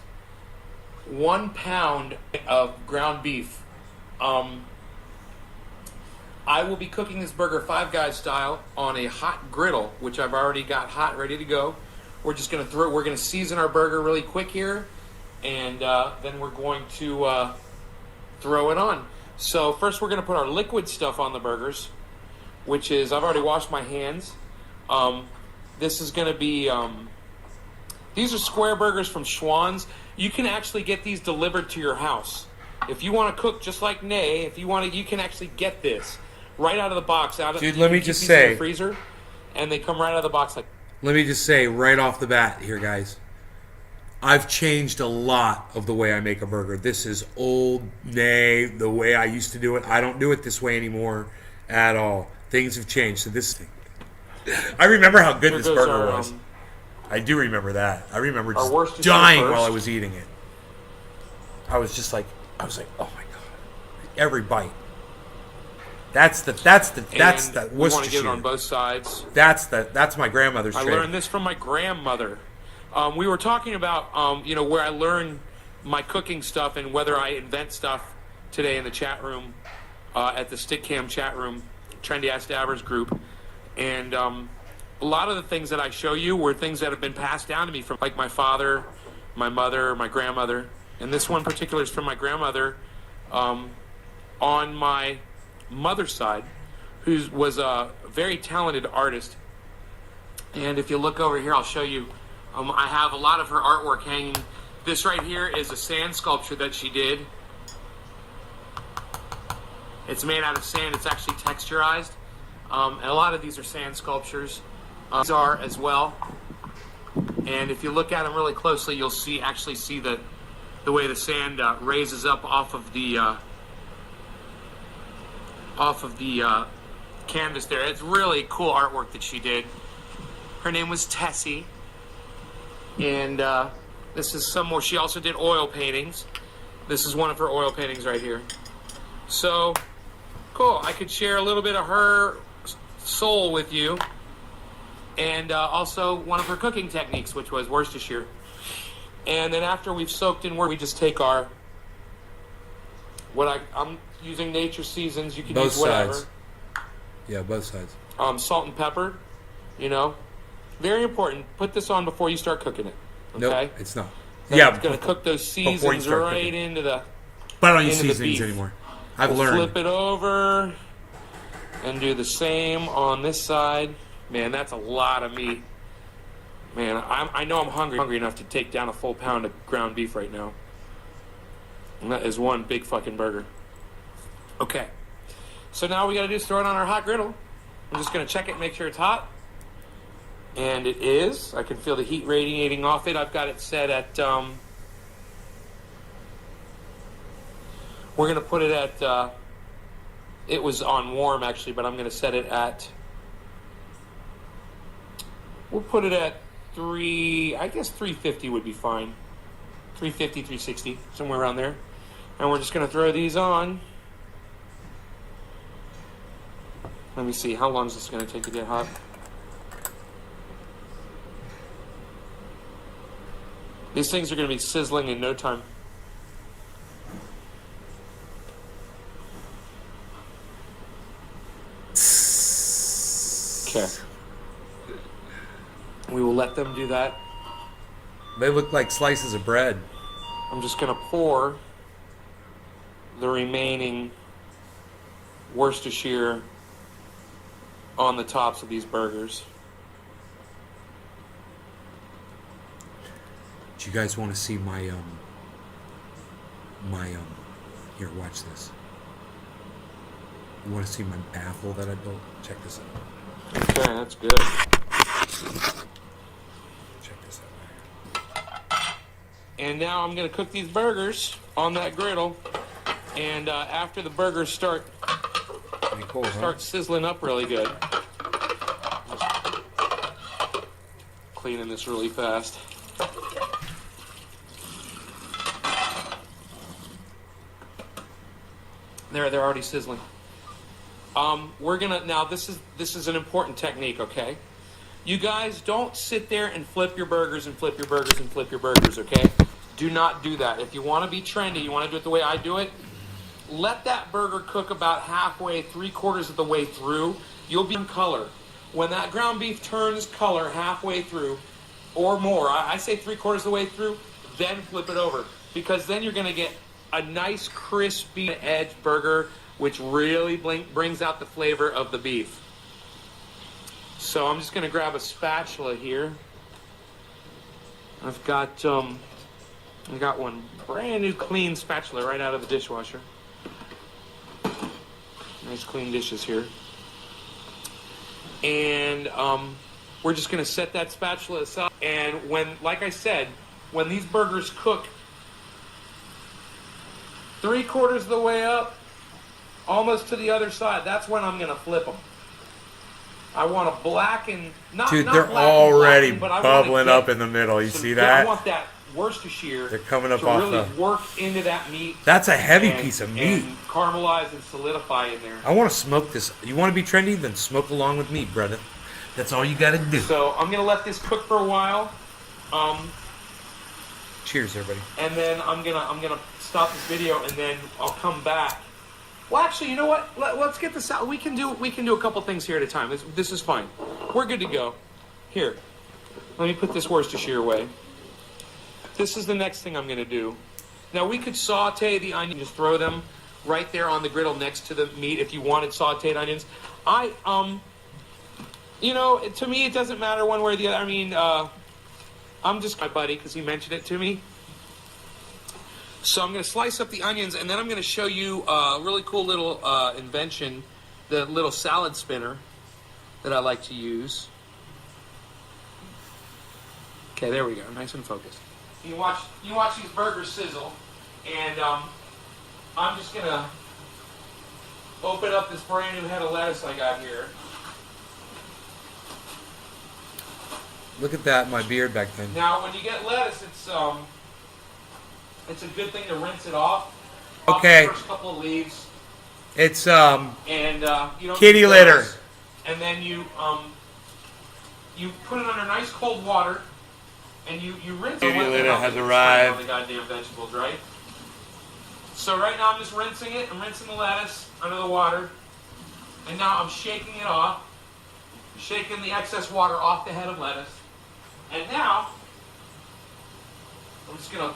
Speaker 5: 1 pound of ground beef. I will be cooking this burger Five Guys style on a hot griddle, which I've already got hot, ready to go. We're just going to we're going to season our burger really quick here, and then we're going to throw it on. So first we're going to put our liquid stuff on the burgers, which is, I've already washed my hands. This is going to be, these are square burgers from Schwann's. You can actually get these delivered to your house. If you want to cook just like Nay, if you want to, you can actually get this right out of the box.
Speaker 1: Dude, let me just say,
Speaker 5: in the freezer, and they come right out of the box like.
Speaker 1: Let me just say right off the bat here, guys. I've changed a lot of the way I make a burger. This is old Nay, the way I used to do it. I don't do it this way anymore at all. Things have changed. So this thing, I remember how good this burger was. I do remember that. I remember just dying while I was eating it. I was like, oh my god, every bite. That's the
Speaker 5: we want to get it on both sides.
Speaker 1: That's my grandmother's
Speaker 5: I
Speaker 1: trade.
Speaker 5: learned this from my grandmother. We were talking about where I learn my cooking stuff and whether I invent stuff today in the chat room, at the Stickcam chat room, Trendy Ass Dabbers group, and a lot of the things that I show you were things that have been passed down to me from like my father, my mother, my grandmother, and this one particular is from my grandmother, on my mother's side, who was a very talented artist. And if you look over here, I'll show you. I have a lot of her artwork hanging. This right here is a sand sculpture that she did. It's made out of sand. It's actually texturized. And a lot of these are sand sculptures. These are as well. And if you look at them really closely, you'll actually see the way the sand raises up off of the canvas there. It's really cool artwork that she did. Her name was Tessie. And this is some more. She also did oil paintings. This is one of her oil paintings right here. So, cool. I could share a little bit of her soul with you. And also one of her cooking techniques, which was Worcestershire. And then after we've soaked in, we just take our, I'm using Nature Seasons. You can
Speaker 1: both
Speaker 5: use whatever.
Speaker 1: sides. Yeah, both sides.
Speaker 5: Salt and pepper, very important. Put this on before you start cooking it. Okay.
Speaker 1: Nope, it's not.
Speaker 5: It's going to cook those
Speaker 1: before you
Speaker 5: seasons
Speaker 1: start
Speaker 5: right
Speaker 1: cooking.
Speaker 5: into the.
Speaker 1: But I don't use
Speaker 5: into the
Speaker 1: seasonings
Speaker 5: beef.
Speaker 1: anymore. I've
Speaker 5: We'll
Speaker 1: learned.
Speaker 5: flip it over and do the same on this side. Man, that's a lot of meat. Man, I know I'm hungry enough to take down a full pound of ground beef right now. And that is one big fucking burger. Okay. So now we got to do is throw it on our hot griddle. I'm just going to check it and make sure it's hot. And it is. I can feel the heat radiating off it. I've got it set at... we're going to put it at... it was on warm, actually, but I'm going to set it at... We'll put it at 350 would be fine. 350, 360, somewhere around there. And we're just going to throw these on. Let me see, how long is this going to take to get hot? These things are going to be sizzling in no time. Okay. We will let them do that.
Speaker 1: They look like slices of bread.
Speaker 5: I'm just going to pour the remaining Worcestershire on the tops of these burgers.
Speaker 1: Do you guys want to see my here, watch this. You want to see my baffle that I built? Check this out.
Speaker 5: Okay, that's good.
Speaker 1: Check this out.
Speaker 5: And now I'm going to cook these burgers on that griddle. And after the burgers start
Speaker 1: Pretty cool, huh?
Speaker 5: start sizzling up really good. Cleaning this really fast. They're already sizzling. We're gonna now. This is an important technique. Okay, you guys don't sit there and flip your burgers and flip your burgers and flip your burgers. Okay, do not do that. If you want to be trendy, you want to do it the way I do it. Let that burger cook about halfway, 3/4 of the way through. You'll be in color. When that ground beef turns color halfway through, or more, I say 3/4 of the way through, then flip it over, because then you're gonna get a nice crispy edge burger, which really brings out the flavor of the beef. So I'm just going to grab a spatula here. I've got one brand new clean spatula right out of the dishwasher. Nice clean dishes here. And we're just going to set that spatula aside. And when, like I said, when these burgers cook 3/4 of the way up, almost to the other side, that's when I'm going to flip them. I want to blacken,
Speaker 1: Dude,
Speaker 5: not
Speaker 1: they're
Speaker 5: blacken,
Speaker 1: already
Speaker 5: but I wanna
Speaker 1: bubbling
Speaker 5: get
Speaker 1: up in the middle. You see
Speaker 5: I
Speaker 1: that?
Speaker 5: want that Worcestershire
Speaker 1: They're coming up
Speaker 5: to
Speaker 1: off
Speaker 5: really
Speaker 1: the...
Speaker 5: work into that meat.
Speaker 1: That's a heavy
Speaker 5: and-
Speaker 1: piece of meat.
Speaker 5: And caramelize and solidify in there.
Speaker 1: I want to smoke this. You want to be trendy? Then smoke along with me, brother. That's all you got to do.
Speaker 5: So I'm going to let this cook for a while.
Speaker 1: Cheers, everybody.
Speaker 5: And then I'm gonna stop this video, and then I'll come back. Well, actually, you know what? Let's get this out. We can do a couple things here at a time. This is fine. We're good to go. Here, let me put this Worcestershire away. This is the next thing I'm gonna do. Now we could saute the onions, just throw them right there on the griddle next to the meat if you wanted sauteed onions. To me it doesn't matter one way or the other. I mean, I'm just my buddy because he mentioned it to me. So I'm going to slice up the onions, and then I'm going to show you a really cool little invention, the little salad spinner that I like to use. Okay, there we go, nice and focused. You watch these burgers sizzle, and I'm just going to open up this brand new head of lettuce I got here.
Speaker 1: Look at that, my beard back then.
Speaker 5: Now, when you get lettuce, it's a good thing to rinse it off.
Speaker 1: Okay.
Speaker 5: The first couple of leaves,
Speaker 1: It's
Speaker 5: and you don't
Speaker 1: kitty
Speaker 5: need
Speaker 1: litter.
Speaker 5: those. And then you put it under nice cold water, and you rinse it.
Speaker 1: Kitty
Speaker 5: What the
Speaker 1: litter
Speaker 5: hell
Speaker 1: has
Speaker 5: is this
Speaker 1: arrived.
Speaker 5: on the goddamn vegetables, right? So right now I'm just rinsing it. I'm rinsing the lettuce under the water, and now I'm shaking it off. shaking the excess water off the head of lettuce. And now, I'm just gonna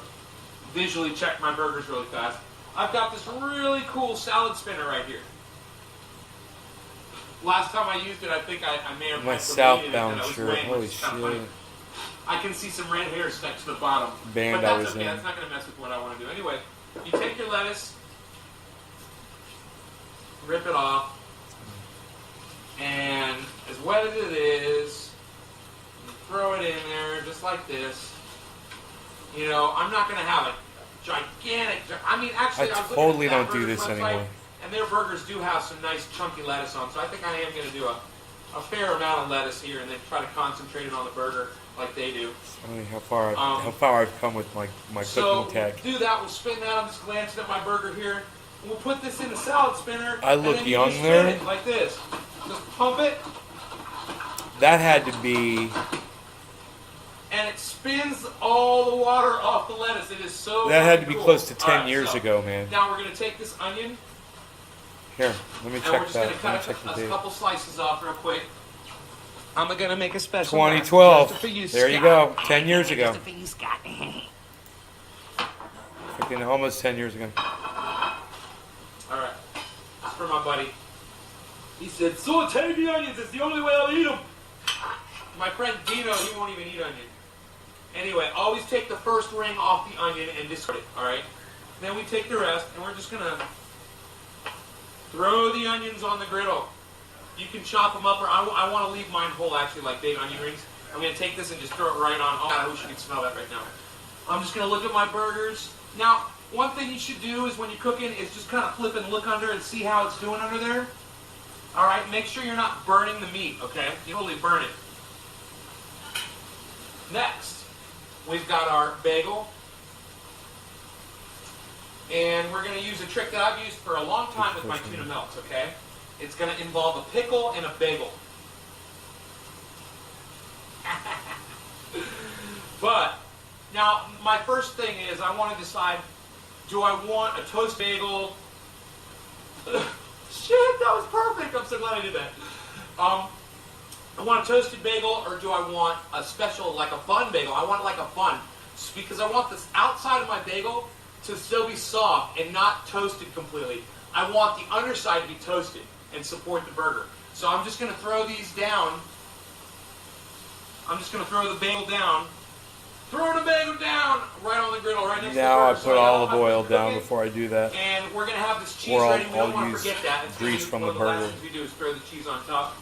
Speaker 5: visually check my burgers really fast. I've got this really cool salad spinner right here. Last time I used it, I think I may have
Speaker 1: My
Speaker 5: put some meat in it
Speaker 1: southbound
Speaker 5: that I was
Speaker 1: shirt.
Speaker 5: weighing, which
Speaker 1: Holy
Speaker 5: is kinda funny.
Speaker 1: shit.
Speaker 5: I can see some red hair stuck to the bottom.
Speaker 1: Band
Speaker 5: but
Speaker 1: I
Speaker 5: that's
Speaker 1: was
Speaker 5: okay.
Speaker 1: in.
Speaker 5: That's not going to mess with what I want to do. Anyway, you take your lettuce, rip it off, and as wet as it is, you throw it in there just like this. You know, I'm not going to have a gigantic. I mean, actually,
Speaker 1: I
Speaker 5: was looking
Speaker 1: totally
Speaker 5: at that
Speaker 1: don't do
Speaker 5: burger's
Speaker 1: this
Speaker 5: website,
Speaker 1: anymore.
Speaker 5: And their burgers do have some nice chunky lettuce on, so I think I am going to do a fair amount of lettuce here, and then try to concentrate it on the burger like they do.
Speaker 1: I mean, how far I've come with my
Speaker 5: So
Speaker 1: cooking tech.
Speaker 5: we'll do that. We'll spin that. I'm just glancing at my burger here. And we'll put this in the salad spinner.
Speaker 1: I look
Speaker 5: and then
Speaker 1: young
Speaker 5: you just spin
Speaker 1: there.
Speaker 5: it like this. Just pump it,
Speaker 1: That had to be.
Speaker 5: and it spins all the water off the lettuce. It is so.
Speaker 1: That had to be
Speaker 5: cool.
Speaker 1: close to 10
Speaker 5: All right,
Speaker 1: years
Speaker 5: so
Speaker 1: ago, man.
Speaker 5: Now we're gonna take this onion,
Speaker 1: Here, let me
Speaker 5: and we're
Speaker 1: check
Speaker 5: just
Speaker 1: that.
Speaker 5: gonna
Speaker 1: Let me
Speaker 5: cut
Speaker 1: check the
Speaker 5: a
Speaker 1: date.
Speaker 5: couple slices off real quick. I'm gonna make a special.
Speaker 1: 2012.
Speaker 5: just for you,
Speaker 1: There you
Speaker 5: Scott.
Speaker 1: go. 10 years ago.
Speaker 5: Just for you, Scott.
Speaker 1: Freaking almost 10 years ago.
Speaker 5: All right, that's for my buddy. He said, saute the onions. It's the only way I'll eat them. My friend Dino, he won't even eat onion. Anyway, always take the first ring off the onion and discard it. All right. Then we take the rest, and we're just gonna throw the onions on the griddle. You can chop them up, or I want to leave mine whole, actually, like big onion rings. I'm gonna take this and just throw it right on. Oh, I wish you could smell that right now. I'm just gonna look at my burgers. Now, one thing you should do is when you're cooking is just kind of flip and look under and see how it's doing under there. All right, make sure you're not burning the meat, okay? You totally burn it. Next, we've got our bagel. And we're going to use a trick that I've used for a long time with my tuna melts, okay? It's going to involve a pickle and a bagel. But, now, my first thing is I want to decide, do I want a toast bagel? Shit, that was perfect. I'm so glad I did that. I want a toasted bagel, or do I want a special, like a bun bagel? I want like a bun, because I want this outside of my bagel to still be soft and not toasted completely. I want the underside to be toasted and support the burger. So I'm just going to throw these down. I'm just going to throw the bagel down. Throwing the bagel down right on the griddle, right next to the
Speaker 1: Now I
Speaker 5: burger. So
Speaker 1: put
Speaker 5: don't
Speaker 1: olive
Speaker 5: have to
Speaker 1: oil
Speaker 5: cook
Speaker 1: down
Speaker 5: it.
Speaker 1: before I do that.
Speaker 5: And we're going to have this cheese
Speaker 1: Or
Speaker 5: ready. We don't
Speaker 1: I'll
Speaker 5: want to
Speaker 1: use
Speaker 5: forget that. It's
Speaker 1: grease
Speaker 5: gonna be
Speaker 1: from
Speaker 5: one
Speaker 1: the
Speaker 5: of last
Speaker 1: burger.
Speaker 5: things we do is throw the cheese on top.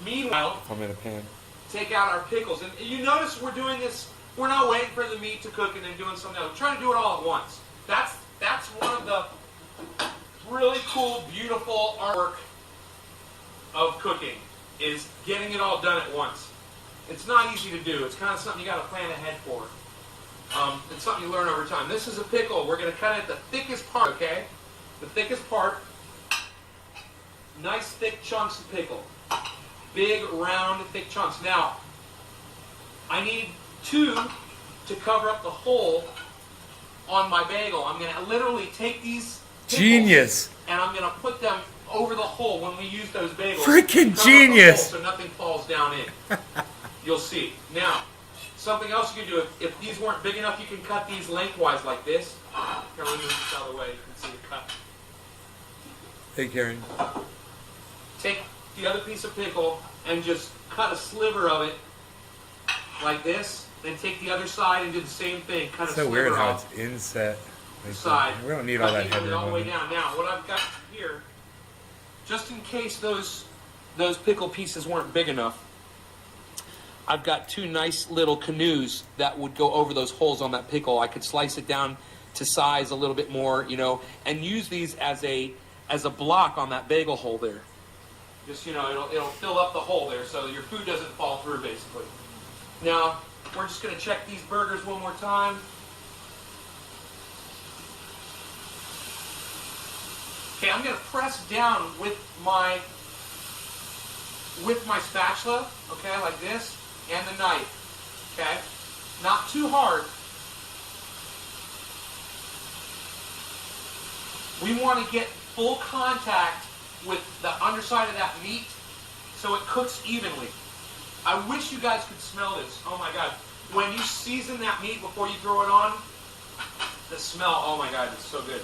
Speaker 5: Meanwhile,
Speaker 1: If I'm in a pan.
Speaker 5: take out our pickles. And you notice we're doing this, we're not waiting for the meat to cook and then doing something else. We're trying to do it all at once. That's one of the really cool, beautiful artwork of cooking, is getting it all done at once. It's not easy to do. It's kind of something you got to plan ahead for. It's something you learn over time. This is a pickle. We're going to cut it the thickest part, okay? The thickest part. Nice thick chunks of pickle. Big, round, thick chunks. Now, I need 2 to cover up the hole on my bagel. I'm going to literally take these pickles,
Speaker 1: Genius.
Speaker 5: and I'm going to put them over the hole when we use those bagels.
Speaker 1: Freaking
Speaker 5: Cover up the
Speaker 1: genius.
Speaker 5: hole so nothing falls down in. You'll see. Now, something else you can do, if these weren't big enough, you can cut these lengthwise like this. Here, let me move this out of the way. You can see the cut.
Speaker 1: Hey, Karen.
Speaker 5: Take the other piece of pickle and just cut a sliver of it like this. Then take the other side and do the same thing. Cut
Speaker 1: It's
Speaker 5: a
Speaker 1: so
Speaker 5: sliver
Speaker 1: weird how
Speaker 5: off
Speaker 1: it's inset.
Speaker 5: the side.
Speaker 1: We don't need all
Speaker 5: Cut
Speaker 1: that
Speaker 5: evenly
Speaker 1: headroom.
Speaker 5: all the way
Speaker 1: on it.
Speaker 5: down. Now, what I've got here, just in case those pickle pieces weren't big enough, I've got 2 nice little canoes that would go over those holes on that pickle. I could slice it down to size a little bit more, you know, and use these as a block on that bagel hole there. Just, you know, it'll fill up the hole there so your food doesn't fall through, basically. Now, we're just going to check these burgers one more time. Okay, I'm going to press down with my spatula, okay, like this, and the knife, okay? Not too hard. We want to get full contact with the underside of that meat so it cooks evenly. I wish you guys could smell this. Oh my God. When you season that meat before you throw it on, the smell, oh my God, it's so good.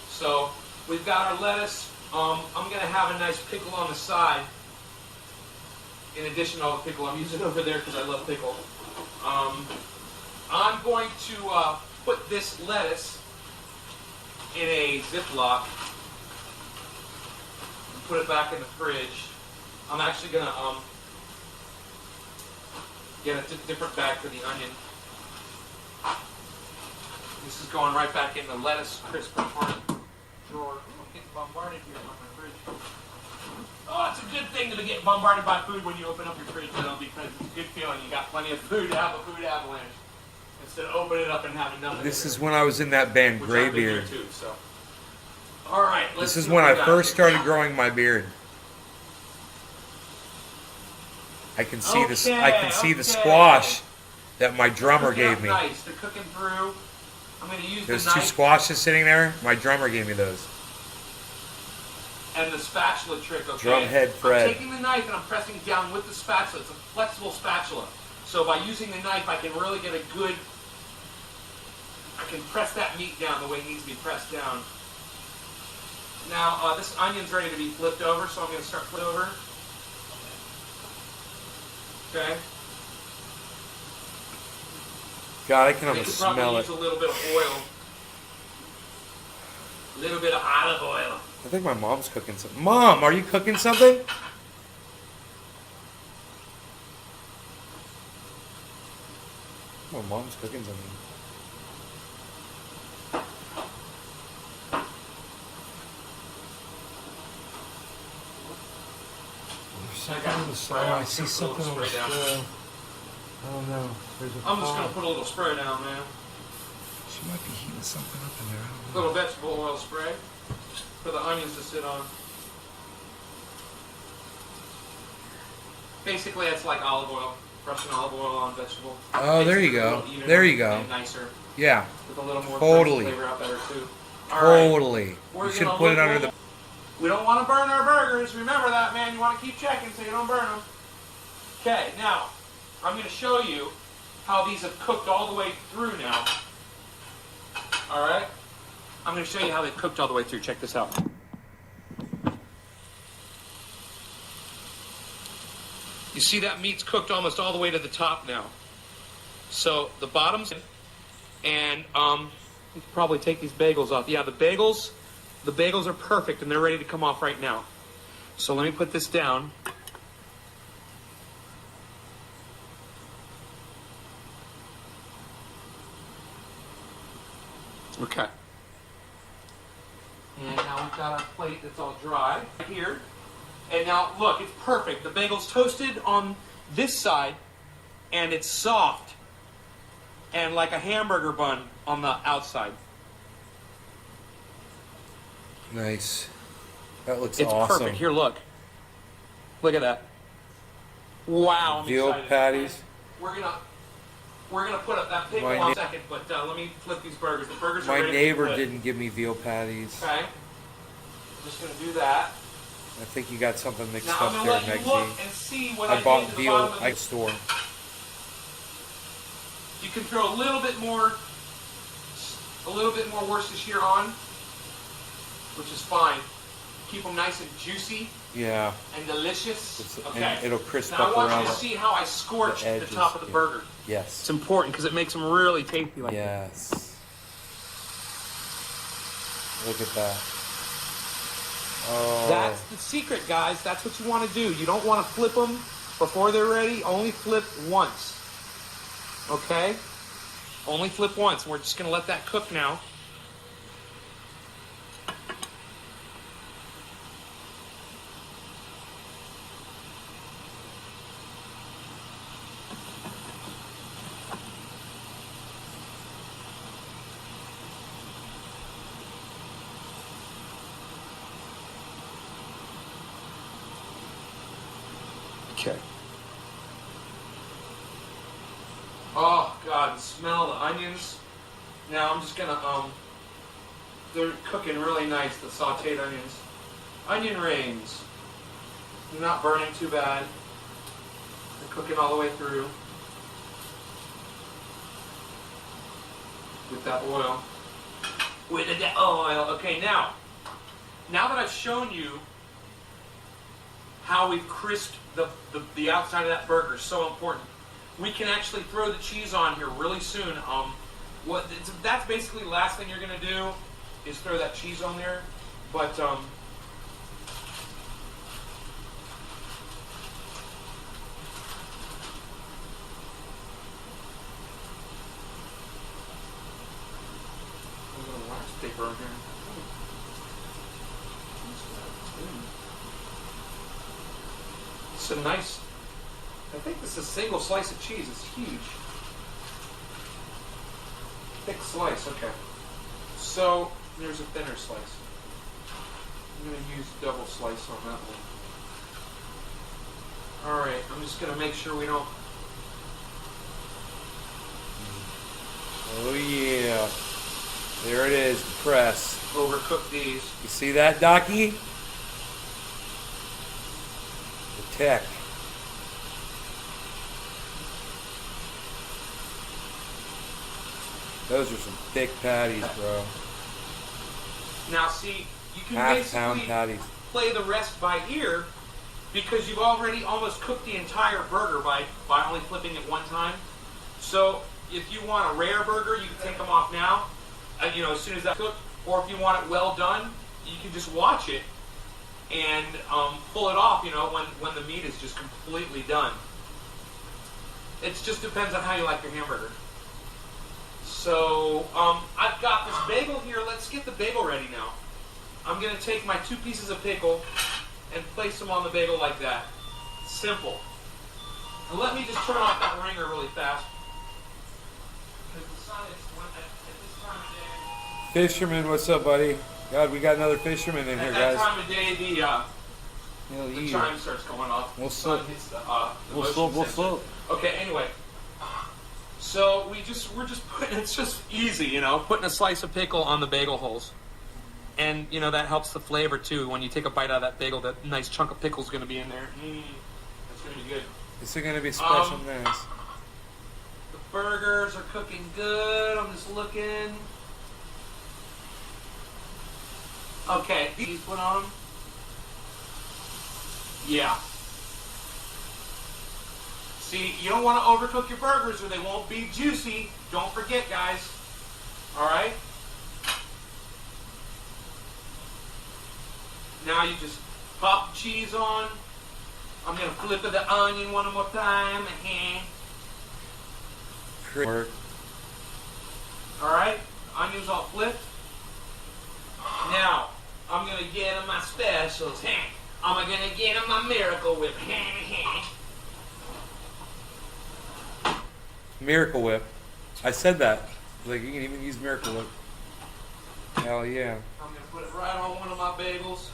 Speaker 5: So we've got our lettuce. I'm going to have a nice pickle on the side. In addition to all the pickle, I'm using over there because I love pickle. I'm going to put this lettuce in a Ziploc and put it back in the fridge. I'm actually going to get a different bag for the onion. This is going right back in the lettuce crisper part drawer. I'm getting bombarded here on my fridge. Oh, it's a good thing to get bombarded by food when you open up your fridge, though, because it's a good feeling. You got plenty of food to have a food avalanche instead of opening it up and having nothing.
Speaker 1: This is when I was in that band, Graybeard.
Speaker 5: Too, so. All right.
Speaker 1: This is when I first started growing my beard. I can see the squash that my drummer gave me.
Speaker 5: Nice. They're cooking through. I'm going to use
Speaker 1: There's
Speaker 5: the knife.
Speaker 1: 2 squashes sitting there. My drummer gave me those.
Speaker 5: And the spatula trick, okay?
Speaker 1: Drumhead Fred.
Speaker 5: I'm taking the knife and I'm pressing it down with the spatula. It's a flexible spatula. So by using the knife, I can really get a good... I can press that meat down the way it needs to be pressed down. Now, this onion's ready to be flipped over, so I'm going to start flipping over. Okay.
Speaker 1: God, I can almost smell it.
Speaker 5: Use a little bit of oil. A little bit of olive oil.
Speaker 1: I think my mom's cooking something. Mom, are you cooking something? My mom's cooking something. I see something on the stove. I don't know.
Speaker 5: I'm just going to put a little spray down, man.
Speaker 1: She might be heating something up in there. I don't know.
Speaker 5: A little vegetable oil spray for the onions to sit on. Basically, it's like olive oil. Russian olive oil on vegetable.
Speaker 1: Oh, there you go. There you go.
Speaker 5: And nicer.
Speaker 1: Yeah.
Speaker 5: With a little more
Speaker 1: Totally.
Speaker 5: flavor out better too.
Speaker 1: Totally.
Speaker 5: Right.
Speaker 1: You should put it under the...
Speaker 5: We don't want to burn our burgers. Remember that, man. You want to keep checking so you don't burn them. Okay, now, I'm going to show you how these have cooked all the way through now. All right? I'm going to show you how they've cooked all the way through. Check this out. You see that meat's cooked almost all the way to the top now. So the bottom's in, and you can probably take these bagels off. Yeah, the bagels are perfect, and they're ready to come off right now. So let me put this down. Okay. And now we've got our plate that's all dry here. And now, look, it's perfect. The bagel's toasted on this side, and it's soft. And like a hamburger bun on the outside.
Speaker 1: Nice. That looks
Speaker 5: It's
Speaker 1: awesome.
Speaker 5: perfect. Here, look. Look at that. Wow, I'm
Speaker 1: Veal
Speaker 5: excited.
Speaker 1: patties.
Speaker 5: We're gonna put up that pickle
Speaker 1: My
Speaker 5: in a second, but let me flip these burgers. The burgers are
Speaker 1: My
Speaker 5: ready
Speaker 1: neighbor
Speaker 5: to be
Speaker 1: didn't give me veal patties.
Speaker 5: Okay. I'm just gonna do that.
Speaker 1: I think you got something mixed
Speaker 5: Now I'm
Speaker 1: up
Speaker 5: gonna
Speaker 1: there,
Speaker 5: let you
Speaker 1: Meg
Speaker 5: look
Speaker 1: G.
Speaker 5: and see what
Speaker 1: I bought
Speaker 5: did to the
Speaker 1: veal
Speaker 5: bottom of
Speaker 1: at
Speaker 5: this.
Speaker 1: store.
Speaker 5: You can throw a little bit more Worcestershire on, which is fine. Keep them nice and juicy
Speaker 1: Yeah.
Speaker 5: and delicious. Okay.
Speaker 1: And it'll crisp
Speaker 5: now
Speaker 1: up
Speaker 5: I want
Speaker 1: around
Speaker 5: you to
Speaker 1: the-
Speaker 5: see how I scorched the
Speaker 1: edges,
Speaker 5: top of the
Speaker 1: yeah.
Speaker 5: burger.
Speaker 1: Yes.
Speaker 5: It's important because it makes them really tasty like that.
Speaker 1: Yes. Look at that. Oh.
Speaker 5: That's the secret, guys. That's what you want to do. You don't want to flip them before they're ready. Only flip once. Okay? Only flip once. We're just going to let that cook now. Okay. Oh God, the smell of the onions. Now I'm just gonna they're cooking really nice, the sauteed onions. Onion rings. They're not burning too bad. And cook it all the way through with that oil. With the oil. Okay, now that I've shown you how we've crisped the outside of that burger, so important, we can actually throw the cheese on here really soon. That's basically the last thing you're gonna do is throw that cheese on there, but a little wax paper on here. It's a nice, I think this is a single slice of cheese. It's huge. Thick slice, okay. So, there's a thinner slice. I'm going to use double slice on that one. Alright, I'm just going to make sure we don't...
Speaker 1: Oh yeah. There it is, the press.
Speaker 5: overcook these.
Speaker 1: You see that, Docky? The tech. Those are some thick patties, bro.
Speaker 5: Now see, you can
Speaker 1: Half-pound
Speaker 5: basically
Speaker 1: patties.
Speaker 5: play the rest by ear because you've already almost cooked the entire burger by only flipping it one time. So if you want a rare burger, you can take them off now, as soon as that's cooked. Or if you want it well done, you can just watch it and pull it off, when the meat is just completely done. It just depends on how you like your hamburger. So, I've got this bagel here. Let's get the bagel ready now. I'm going to take my 2 pieces of pickle and place them on the bagel like that. Simple. And let me just turn off that ringer really fast. Because the sun is, at this time of day...
Speaker 1: Fisherman, what's up, buddy? God, we got another fisherman in here,
Speaker 5: At that
Speaker 1: guys.
Speaker 5: time of day, the chime starts going off.
Speaker 1: We'll
Speaker 5: The sun
Speaker 1: slope.
Speaker 5: hits the
Speaker 1: We'll
Speaker 5: motion
Speaker 1: slope, we'll
Speaker 5: sensor.
Speaker 1: slope.
Speaker 5: Okay, anyway. So we're just putting, it's just easy, putting a slice of pickle on the bagel holes. And, that helps the flavor too. When you take a bite out of that bagel, that nice chunk of pickle is going to be in there. That's going to be good.
Speaker 1: This is going to be special, nice.
Speaker 5: The burgers are cooking good. I'm just looking. Okay, these put on them. Yeah. See, you don't want to overcook your burgers or they won't be juicy. Don't forget, guys. Alright? Now you just pop the cheese on. I'm going to flip the onion one more time.
Speaker 1: Work.
Speaker 5: Alright? Onions all flipped. Now, I'm going to get them my specials. I'm going to get them my Miracle Whip.
Speaker 1: Miracle Whip. I said that. Like, you can even use Miracle Whip. Hell yeah.
Speaker 5: I'm going to put it right on one of my bagels.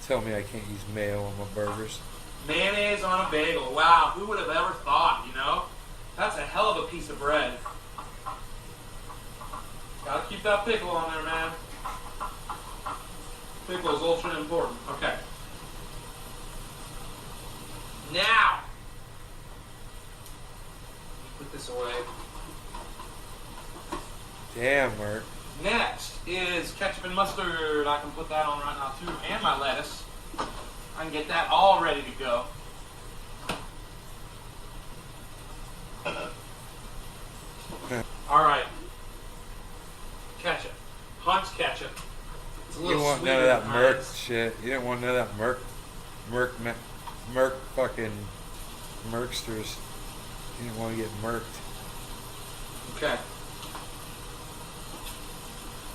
Speaker 1: Tell me I can't use mayo on my burgers.
Speaker 5: Mayonnaise on a bagel. Wow, who would have ever thought, That's a hell of a piece of bread. Gotta keep that pickle on there, man. Pickle is ultra important. Okay. Now, put this away.
Speaker 1: Damn, Mark.
Speaker 5: Next is ketchup and mustard. I can put that on right now too, and my lettuce. I can get that all ready to go. All right. Ketchup. Hunt's ketchup. It's a
Speaker 1: You
Speaker 5: little
Speaker 1: don't want none
Speaker 5: sweeter
Speaker 1: of that
Speaker 5: than
Speaker 1: Merc
Speaker 5: Heinz.
Speaker 1: shit. You didn't want none of that Merc fucking Merksters. You didn't want to get Merked.
Speaker 5: Okay.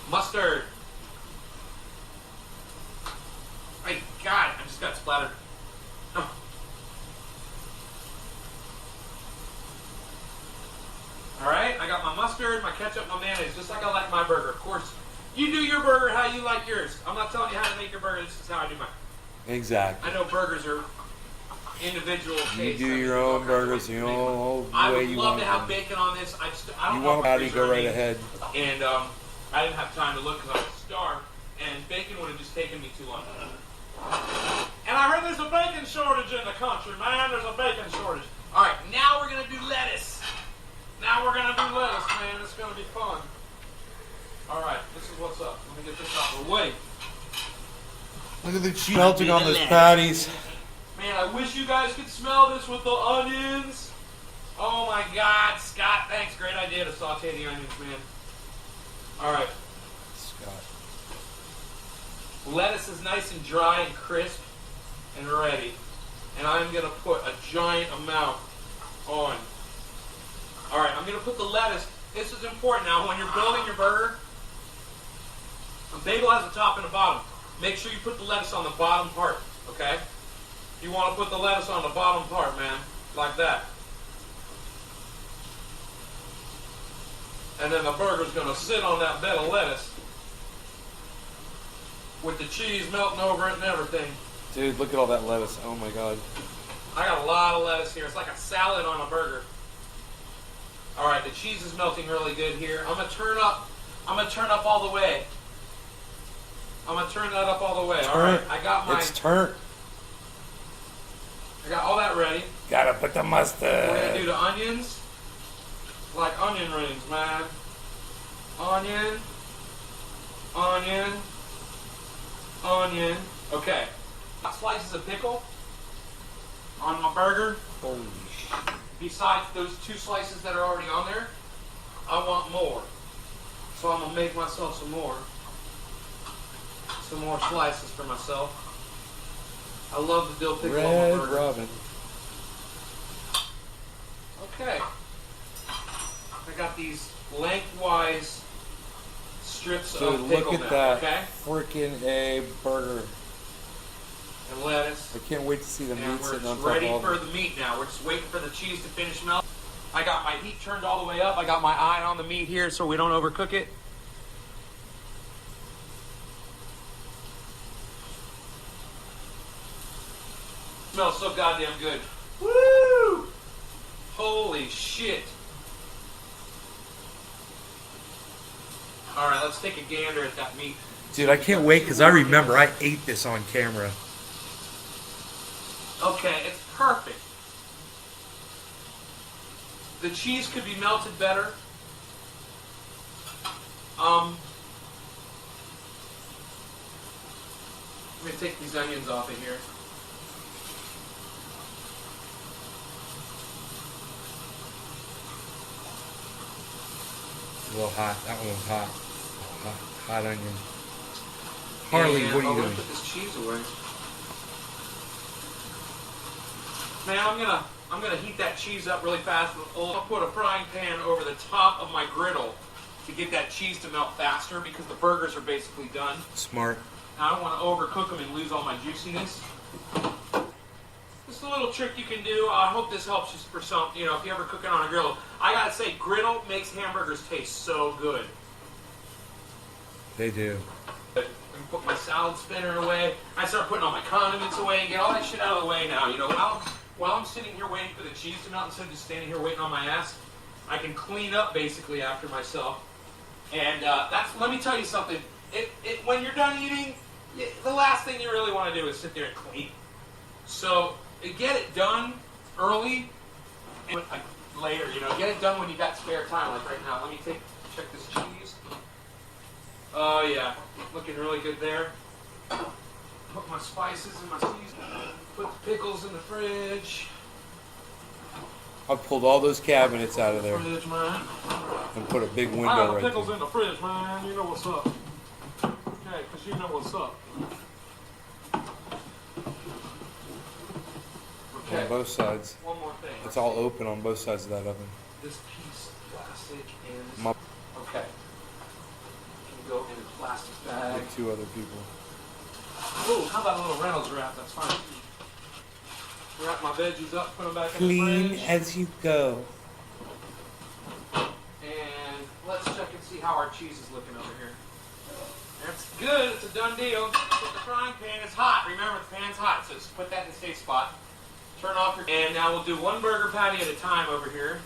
Speaker 5: Mustard. My God, I just got splattered. Oh. Alright, I got my mustard, my ketchup, my mayonnaise, just like I like my burger. Of course, you do your burger how you like yours. I'm not telling you how to make your burger, this is how I do mine.
Speaker 1: Exactly.
Speaker 5: I know burgers are individual
Speaker 1: You
Speaker 5: tastes.
Speaker 1: do your own burgers the old
Speaker 5: I
Speaker 1: way
Speaker 5: would
Speaker 1: you
Speaker 5: love
Speaker 1: want
Speaker 5: to have
Speaker 1: them.
Speaker 5: bacon on this. I don't
Speaker 1: You
Speaker 5: know
Speaker 1: want
Speaker 5: if
Speaker 1: patty,
Speaker 5: it's
Speaker 1: go right
Speaker 5: reserving.
Speaker 1: ahead.
Speaker 5: And I didn't have time to look because I was starved, and bacon would have just taken me too long. And I heard there's a bacon shortage in the country, man. There's a bacon shortage. All right, now we're going to do lettuce. Now we're going to do lettuce, man. It's going to be fun. All right, this is what's up. Let me get this out of the way.
Speaker 1: Look at the cheese melting on those patties.
Speaker 5: Man, I wish you guys could smell this with the onions. Oh my God, Scott, thanks. Great idea to saute the onions, man. All right.
Speaker 1: Scott.
Speaker 5: Lettuce is nice and dry and crisp and ready. And I'm going to put a giant amount on. All right, I'm going to put the lettuce. This is important now. When you're building your burger, a bagel has a top and a bottom. Make sure you put the lettuce on the bottom part, okay? You want to put the lettuce on the bottom part, man, like that. And then the burger's going to sit on that bed of lettuce with the cheese melting over it and everything.
Speaker 1: Dude, look at all that lettuce. Oh my God.
Speaker 5: I got a lot of lettuce here. It's like a salad on a burger. All right, the cheese is melting really good here. I'm gonna turn up all the way. I'm gonna turn that up all the way. All right, I got my.
Speaker 1: It's turnt.
Speaker 5: I got all that ready.
Speaker 1: Gotta put the mustard.
Speaker 5: We're gonna do the onions, like onion rings, man. Onion, onion, onion. Okay. Slices of pickle on my burger.
Speaker 1: Holy shit.
Speaker 5: Besides those 2 slices that are already on there, I want more. So I'm gonna make myself some more slices for myself. I love the dill pickle on my
Speaker 1: Red
Speaker 5: burger.
Speaker 1: Robin.
Speaker 5: Okay. I got these lengthwise strips
Speaker 1: Dude,
Speaker 5: of pickle
Speaker 1: look at
Speaker 5: now,
Speaker 1: that
Speaker 5: okay?
Speaker 1: freaking A burger.
Speaker 5: And lettuce.
Speaker 1: I can't wait to see the
Speaker 5: And
Speaker 1: meat
Speaker 5: we're
Speaker 1: sitting on
Speaker 5: just
Speaker 1: top
Speaker 5: ready
Speaker 1: of all
Speaker 5: for
Speaker 1: of it.
Speaker 5: the meat now. We're just waiting for the cheese to finish melting. I got my heat turned all the way up. I got my eye on the meat here so we don't overcook it. Smells so goddamn good. Woo! Holy shit. All right, let's take a gander at that meat.
Speaker 1: Dude, I can't wait because I remember I ate this on camera.
Speaker 5: Okay, it's perfect. The cheese could be melted better. I'm going to take these onions off of here.
Speaker 1: A little hot. That one was hot. Hot onion. Harley,
Speaker 5: And
Speaker 1: what are you
Speaker 5: I'm
Speaker 1: doing?
Speaker 5: gonna put this cheese away. Man, I'm gonna heat that cheese up really fast. I'll put a frying pan over the top of my griddle to get that cheese to melt faster because the burgers are basically done.
Speaker 1: Smart.
Speaker 5: I don't want to overcook them and lose all my juiciness. Just a little trick you can do. I hope this helps you for some, if you're ever cooking on a griddle. I gotta say, griddle makes hamburgers taste so good.
Speaker 1: They do.
Speaker 5: I can put my salad spinner away. I start putting all my condiments away and get all that shit out of the way now. While I'm sitting here waiting for the cheese to melt instead of just standing here waiting on my ass, I can clean up basically after myself. And let me tell you something. When you're done eating, the last thing you really want to do is sit there and clean. So get it done early and later. Get it done when you got spare time. Like right now, let me check this cheese. Oh yeah, looking really good there. Put my spices and my seasoning. Put the pickles in the fridge.
Speaker 1: I pulled all those cabinets out of there
Speaker 5: Fridge, man.
Speaker 1: and put a big
Speaker 5: I
Speaker 1: window
Speaker 5: got
Speaker 1: right
Speaker 5: the pickles
Speaker 1: there.
Speaker 5: in the fridge, man. You know what's up. Okay, because you know what's up. Okay.
Speaker 1: On both sides.
Speaker 5: One more thing.
Speaker 1: It's all open on both sides of that oven.
Speaker 5: This piece of plastic is
Speaker 1: My
Speaker 5: okay. Can go in a plastic bag.
Speaker 1: like 2 other people.
Speaker 5: Oh, how about a little Reynolds wrap? That's fine. Wrap my veggies up, put them back in the
Speaker 1: Clean
Speaker 5: fridge.
Speaker 1: as you go.
Speaker 5: And let's check and see how our cheese is looking over here. That's good. It's a done deal. Put the frying pan is hot. Remember, the pan's hot, so just put that in a safe spot. Turn off your... And now we'll do one burger patty at a time over here.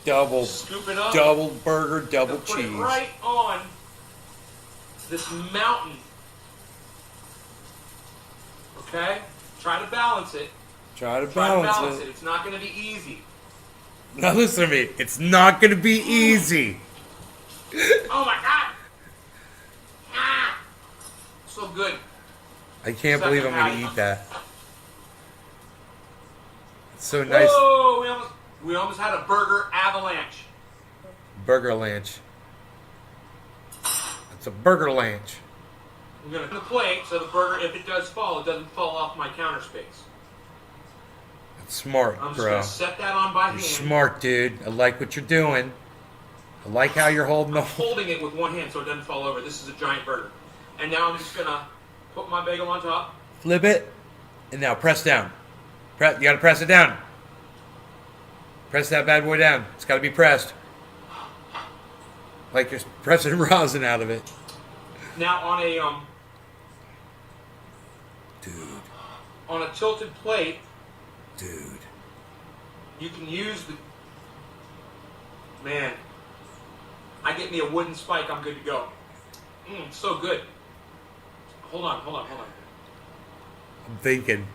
Speaker 1: Double.
Speaker 5: Scoop it up.
Speaker 1: Double burger, double
Speaker 5: And put
Speaker 1: cheese.
Speaker 5: it right on this mountain. Okay? Try to balance it.
Speaker 1: Try to
Speaker 5: Try to
Speaker 1: balance
Speaker 5: balance
Speaker 1: it.
Speaker 5: it. It's not going to be easy.
Speaker 1: Now listen to me. It's not going to be easy.
Speaker 5: Oh my god! Ah! So good.
Speaker 1: I can't believe I'm going to eat that. It's so nice.
Speaker 5: Whoa! We almost had a burger avalanche.
Speaker 1: Burger Lanch. It's a Burger Lanch.
Speaker 5: I'm going to put the plate so the burger, if it does fall, it doesn't fall off my counter space.
Speaker 1: That's smart,
Speaker 5: I'm just
Speaker 1: bro.
Speaker 5: going to set that on by
Speaker 1: You're
Speaker 5: hand.
Speaker 1: smart, dude. I like what you're doing. I like how you're holding the...
Speaker 5: I'm holding it with one hand so it doesn't fall over. This is a giant burger. And now I'm just going to put my bagel on top.
Speaker 1: Flip it. And now press down. You got to press it down. Press that bad boy down. It's got to be pressed. Like you're pressing rosin out of it.
Speaker 5: Now on a
Speaker 1: Dude.
Speaker 5: on a tilted plate,
Speaker 1: Dude.
Speaker 5: you can use the... Man, I get me a wooden spike, I'm good to go. So good. Hold on.
Speaker 1: I'm thinking.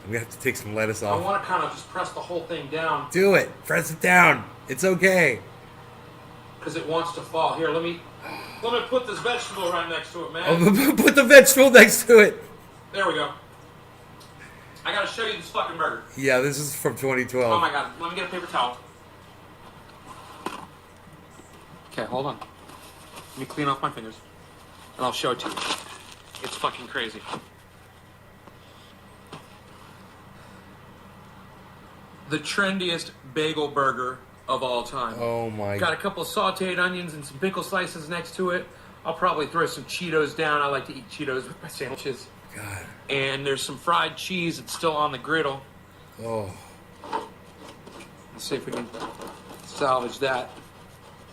Speaker 1: I'm going to have to take some lettuce
Speaker 5: I
Speaker 1: off.
Speaker 5: want to kind of just press the whole thing down
Speaker 1: Do it. Press it down. It's okay.
Speaker 5: because it wants to fall. Here, let me put this vegetable right next to it, man.
Speaker 1: Oh, put the vegetable next to it.
Speaker 5: There we go. I gotta show you this fucking burger.
Speaker 1: Yeah, this is from 2012.
Speaker 5: Oh my god, let me get a paper towel. Okay, hold on. Let me clean off my fingers. And I'll show it to you. It's fucking crazy. The trendiest bagel burger of all time.
Speaker 1: Oh my
Speaker 5: Got a couple of sauteed onions and some pickle slices next to it. I'll probably throw some Cheetos down. I like to eat Cheetos with my sandwiches.
Speaker 1: God.
Speaker 5: And there's some fried cheese that's still on the griddle.
Speaker 1: Oh.
Speaker 5: Let's see if we can salvage that.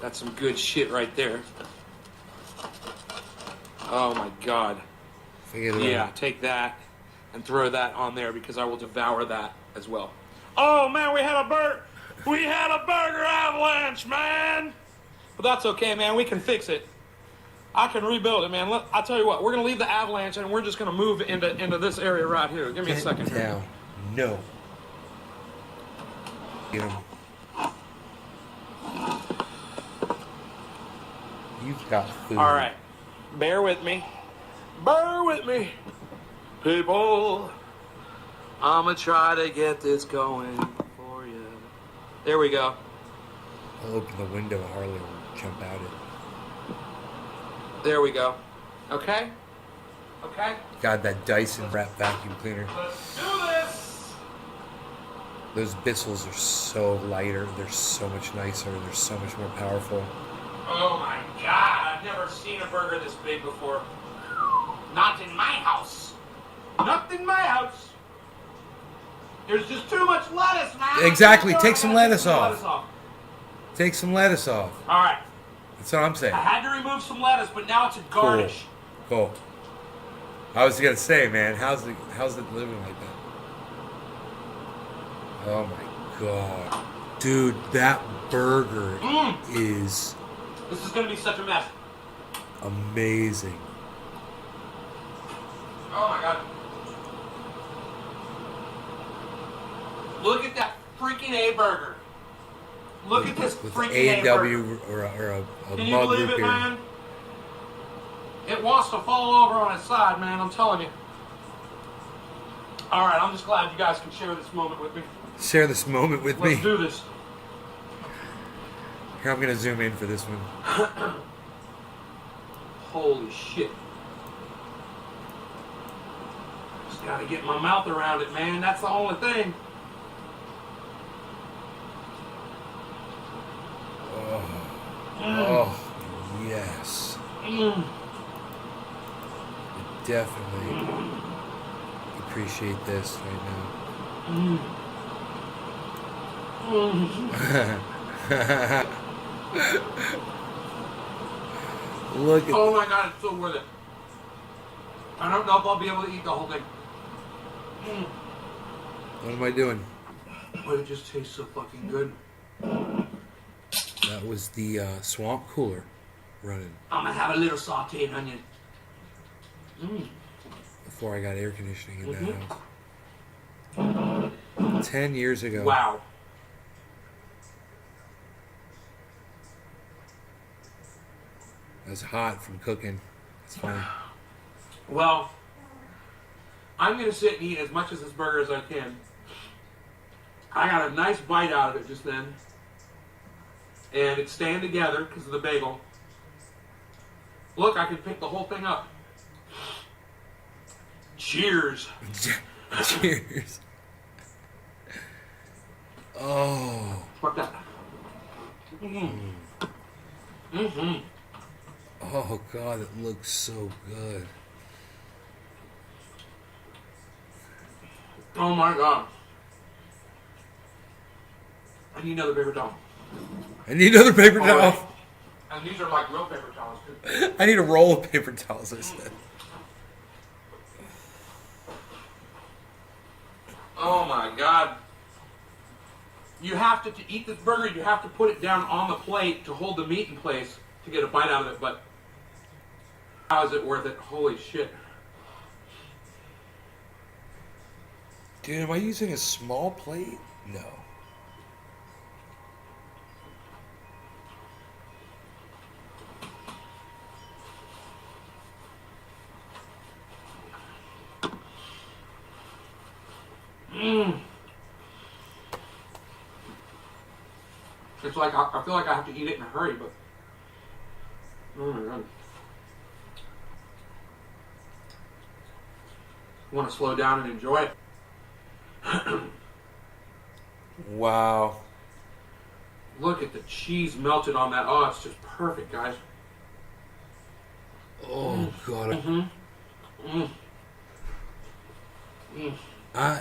Speaker 5: That's some good shit right there. Oh my god.
Speaker 1: Forget about
Speaker 5: Yeah,
Speaker 1: it.
Speaker 5: take that and throw that on there because I will devour that as well. Oh man, we had a burger avalanche, man. But that's okay, man. We can fix it. I can rebuild it, man. I'll tell you what. We're gonna leave the avalanche and we're just gonna move into this area right here. Give me a second.
Speaker 1: Down. No. Get him. You've got food.
Speaker 5: All right, bear with me. Bear with me, people. I'ma try to get this going for you. There we go.
Speaker 1: I'll open the window. Harley will jump out it.
Speaker 5: There we go. Okay? Okay?
Speaker 1: God, that Dyson wrap vacuum cleaner.
Speaker 5: Let's do this!
Speaker 1: Those Bissels are so lighter. They're so much nicer. They're so much more powerful.
Speaker 5: Oh my god, I've never seen a burger this big before. Not in my house. Not in my house. There's just too much lettuce, man.
Speaker 1: Exactly.
Speaker 5: I
Speaker 1: Take some lettuce off.
Speaker 5: off.
Speaker 1: Take some lettuce off.
Speaker 5: All right.
Speaker 1: That's what I'm saying.
Speaker 5: I had to remove some lettuce, but now it's a garnish.
Speaker 1: Cool. I was gonna say, man, how's it living like that? Oh my god, dude, that burger is
Speaker 5: This is gonna be such a mess.
Speaker 1: amazing.
Speaker 5: Oh my god. Look at that freaking A burger. Look at this
Speaker 1: With
Speaker 5: freaking
Speaker 1: A
Speaker 5: A
Speaker 1: and
Speaker 5: burger.
Speaker 1: W or a
Speaker 5: Can you
Speaker 1: mug
Speaker 5: believe
Speaker 1: root
Speaker 5: it,
Speaker 1: beer.
Speaker 5: man? It wants to fall over on its side, man. I'm telling you. All right, I'm just glad you guys can share this moment with me.
Speaker 1: Share this moment with
Speaker 5: Let's
Speaker 1: me.
Speaker 5: do this.
Speaker 1: Here, I'm gonna zoom in for this one.
Speaker 5: Holy shit. Just gotta get my mouth around it, man. That's the only thing.
Speaker 1: Oh, yes.
Speaker 5: Mm.
Speaker 1: Definitely appreciate this right now. Look at
Speaker 5: Oh my god, it's so worth it. I don't know if I'll be able to eat the whole thing.
Speaker 1: what am I doing?
Speaker 5: But it just tastes so fucking good.
Speaker 1: That was the swamp cooler running.
Speaker 5: I'm gonna have a little sauteed onion.
Speaker 1: The before I got air conditioning in that house. 10 years ago.
Speaker 5: Wow.
Speaker 1: I was hot from cooking. It's funny.
Speaker 5: Well, I'm going to sit and eat as much of this burger as I can. I got a nice bite out of it just then. And it's staying together because of the bagel. Look, I can pick the whole thing up. Cheers.
Speaker 1: Cheers. Oh.
Speaker 5: Fuck that.
Speaker 1: Oh, God, it looks so good.
Speaker 5: Oh my God. I need another paper towel.
Speaker 1: I need another paper towel.
Speaker 5: Right. And these are like real paper towels too.
Speaker 1: I need a roll of paper towels, I said.
Speaker 5: Oh my God. You have to eat this burger, you have to put it down on the plate to hold the meat in place to get a bite out of it, but how is it worth it? Holy shit.
Speaker 1: Dude, am I using a small plate? No.
Speaker 5: It's like, I feel like I have to eat it in a hurry, but... Oh my God. I want to slow down and enjoy it.
Speaker 1: Wow.
Speaker 5: Look at the cheese melted on that. Oh, it's just perfect, guys.
Speaker 1: Oh, God.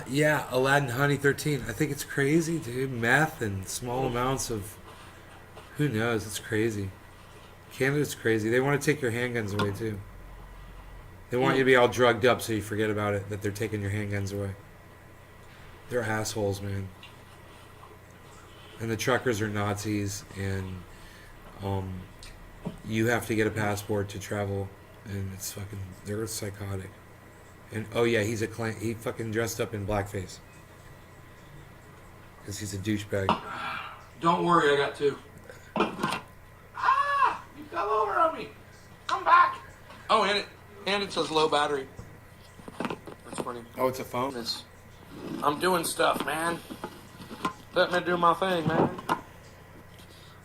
Speaker 1: Yeah, Aladdin Honey 13. I think it's crazy, dude. Meth and small amounts of... Who knows? It's crazy. Canada's crazy. They want to take your handguns away, too. They want you to be all drugged up so you forget about it, that they're taking your handguns away. They're assholes, man. And the truckers are Nazis, and you have to get a passport to travel, and it's fucking... They're psychotic. And oh yeah, he fucking dressed up in blackface. Because he's a douchebag.
Speaker 5: Don't worry, I got two. Ah! You fell over on me. Come back. Oh, and it says low battery. That's funny.
Speaker 1: Oh, it's a phone?
Speaker 5: I'm doing stuff, man. Let me do my thing, man.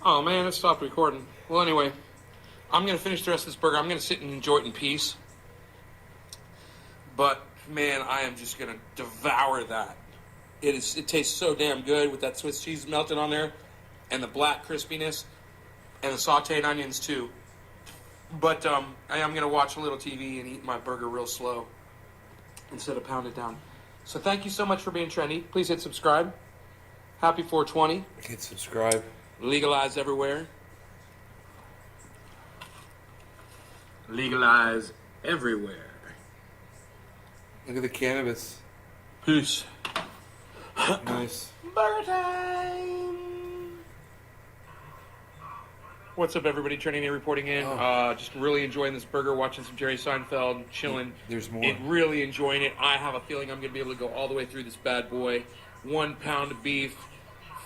Speaker 5: Oh, man, it stopped recording. Well, anyway, I'm going to finish the rest of this burger. I'm going to sit and enjoy it in peace. But, man, I am just going to devour that. It tastes so damn good with that Swiss cheese melted on there and the black crispiness and the sauteed onions, too. But I am going to watch a little TV and eat my burger real slow instead of pound it down. So thank you so much for being trendy. Please hit subscribe. Happy 420.
Speaker 1: Hit subscribe.
Speaker 5: Legalize everywhere. Legalize everywhere.
Speaker 1: Look at the cannabis.
Speaker 5: Peace.
Speaker 1: Nice.
Speaker 5: Burger time. What's up, everybody? Trending and reporting in. Just really enjoying this burger, watching some Jerry Seinfeld, chilling.
Speaker 1: There's more.
Speaker 5: Really enjoying it. I have a feeling I'm going to be able to go all the way through this bad boy. 1 pound of beef.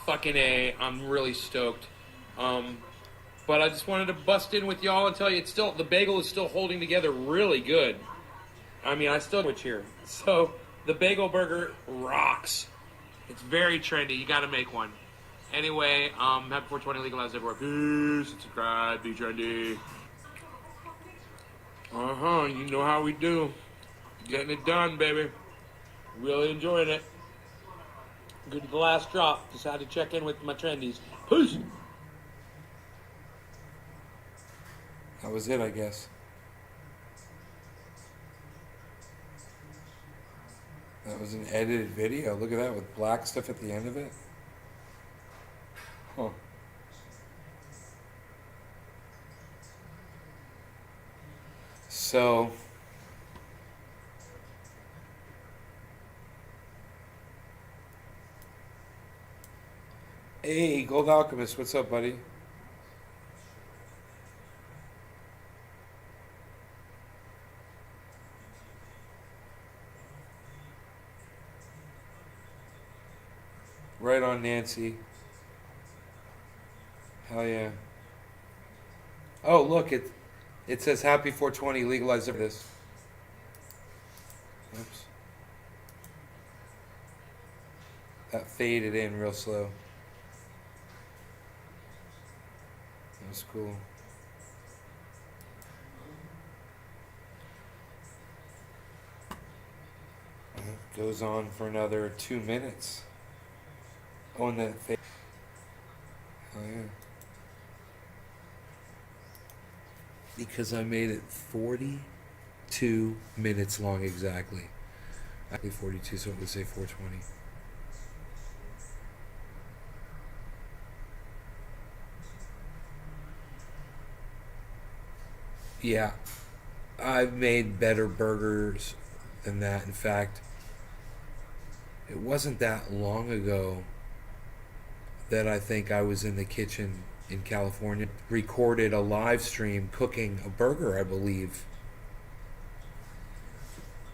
Speaker 5: Fucking A. I'm really stoked. But I just wanted to bust in with y'all and tell you the bagel is still holding together really good. I mean, I still switch here. So, the bagel burger rocks. It's very trendy. You got to make one. Anyway, happy 420, legalized everywhere. Peace, subscribe, be trendy. You know how we do. Getting it done, baby. Really enjoying it. Good to the last drop. Just had to check in with my trendies. Peace.
Speaker 1: That was it, I guess. That was an edited video. Look at that with black stuff at the end of it. Huh. So, hey, Gold Alchemist, what's up, buddy? Right on, Nancy. Hell yeah. Oh, look, it says Happy 420 legalize this. Oops. That faded in real slow. That was cool. It goes on for another 2 minutes. Oh, and that fade. Oh, yeah. Because I made it 42 minutes long exactly. Actually 42, so it would say 420. Yeah, I've made better burgers than that. In fact, it wasn't that long ago that I think I was in the kitchen in California, recorded a live stream cooking a burger, I believe,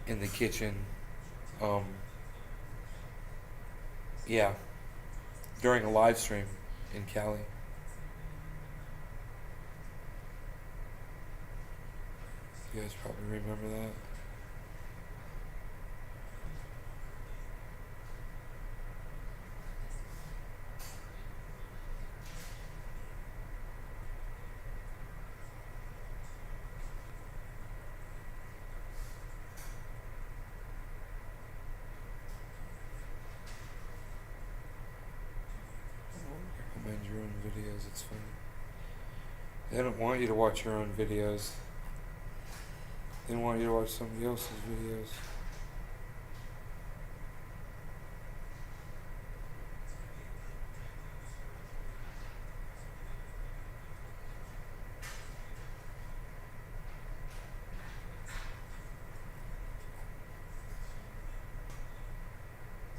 Speaker 1: in the kitchen. Um, yeah, during a live stream in Cali. You guys probably remember that. Recommend your own videos, it's funny. They don't want you to watch your own videos. They want you to watch somebody else's videos.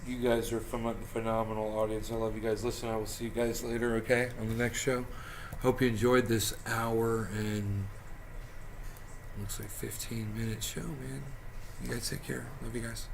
Speaker 1: You guys are from a phenomenal audience. I love you guys. Listen, I will see you guys later, okay, on the next show. Hope you enjoyed this hour and looks like 15-minute show, man. You guys take care. Love you guys.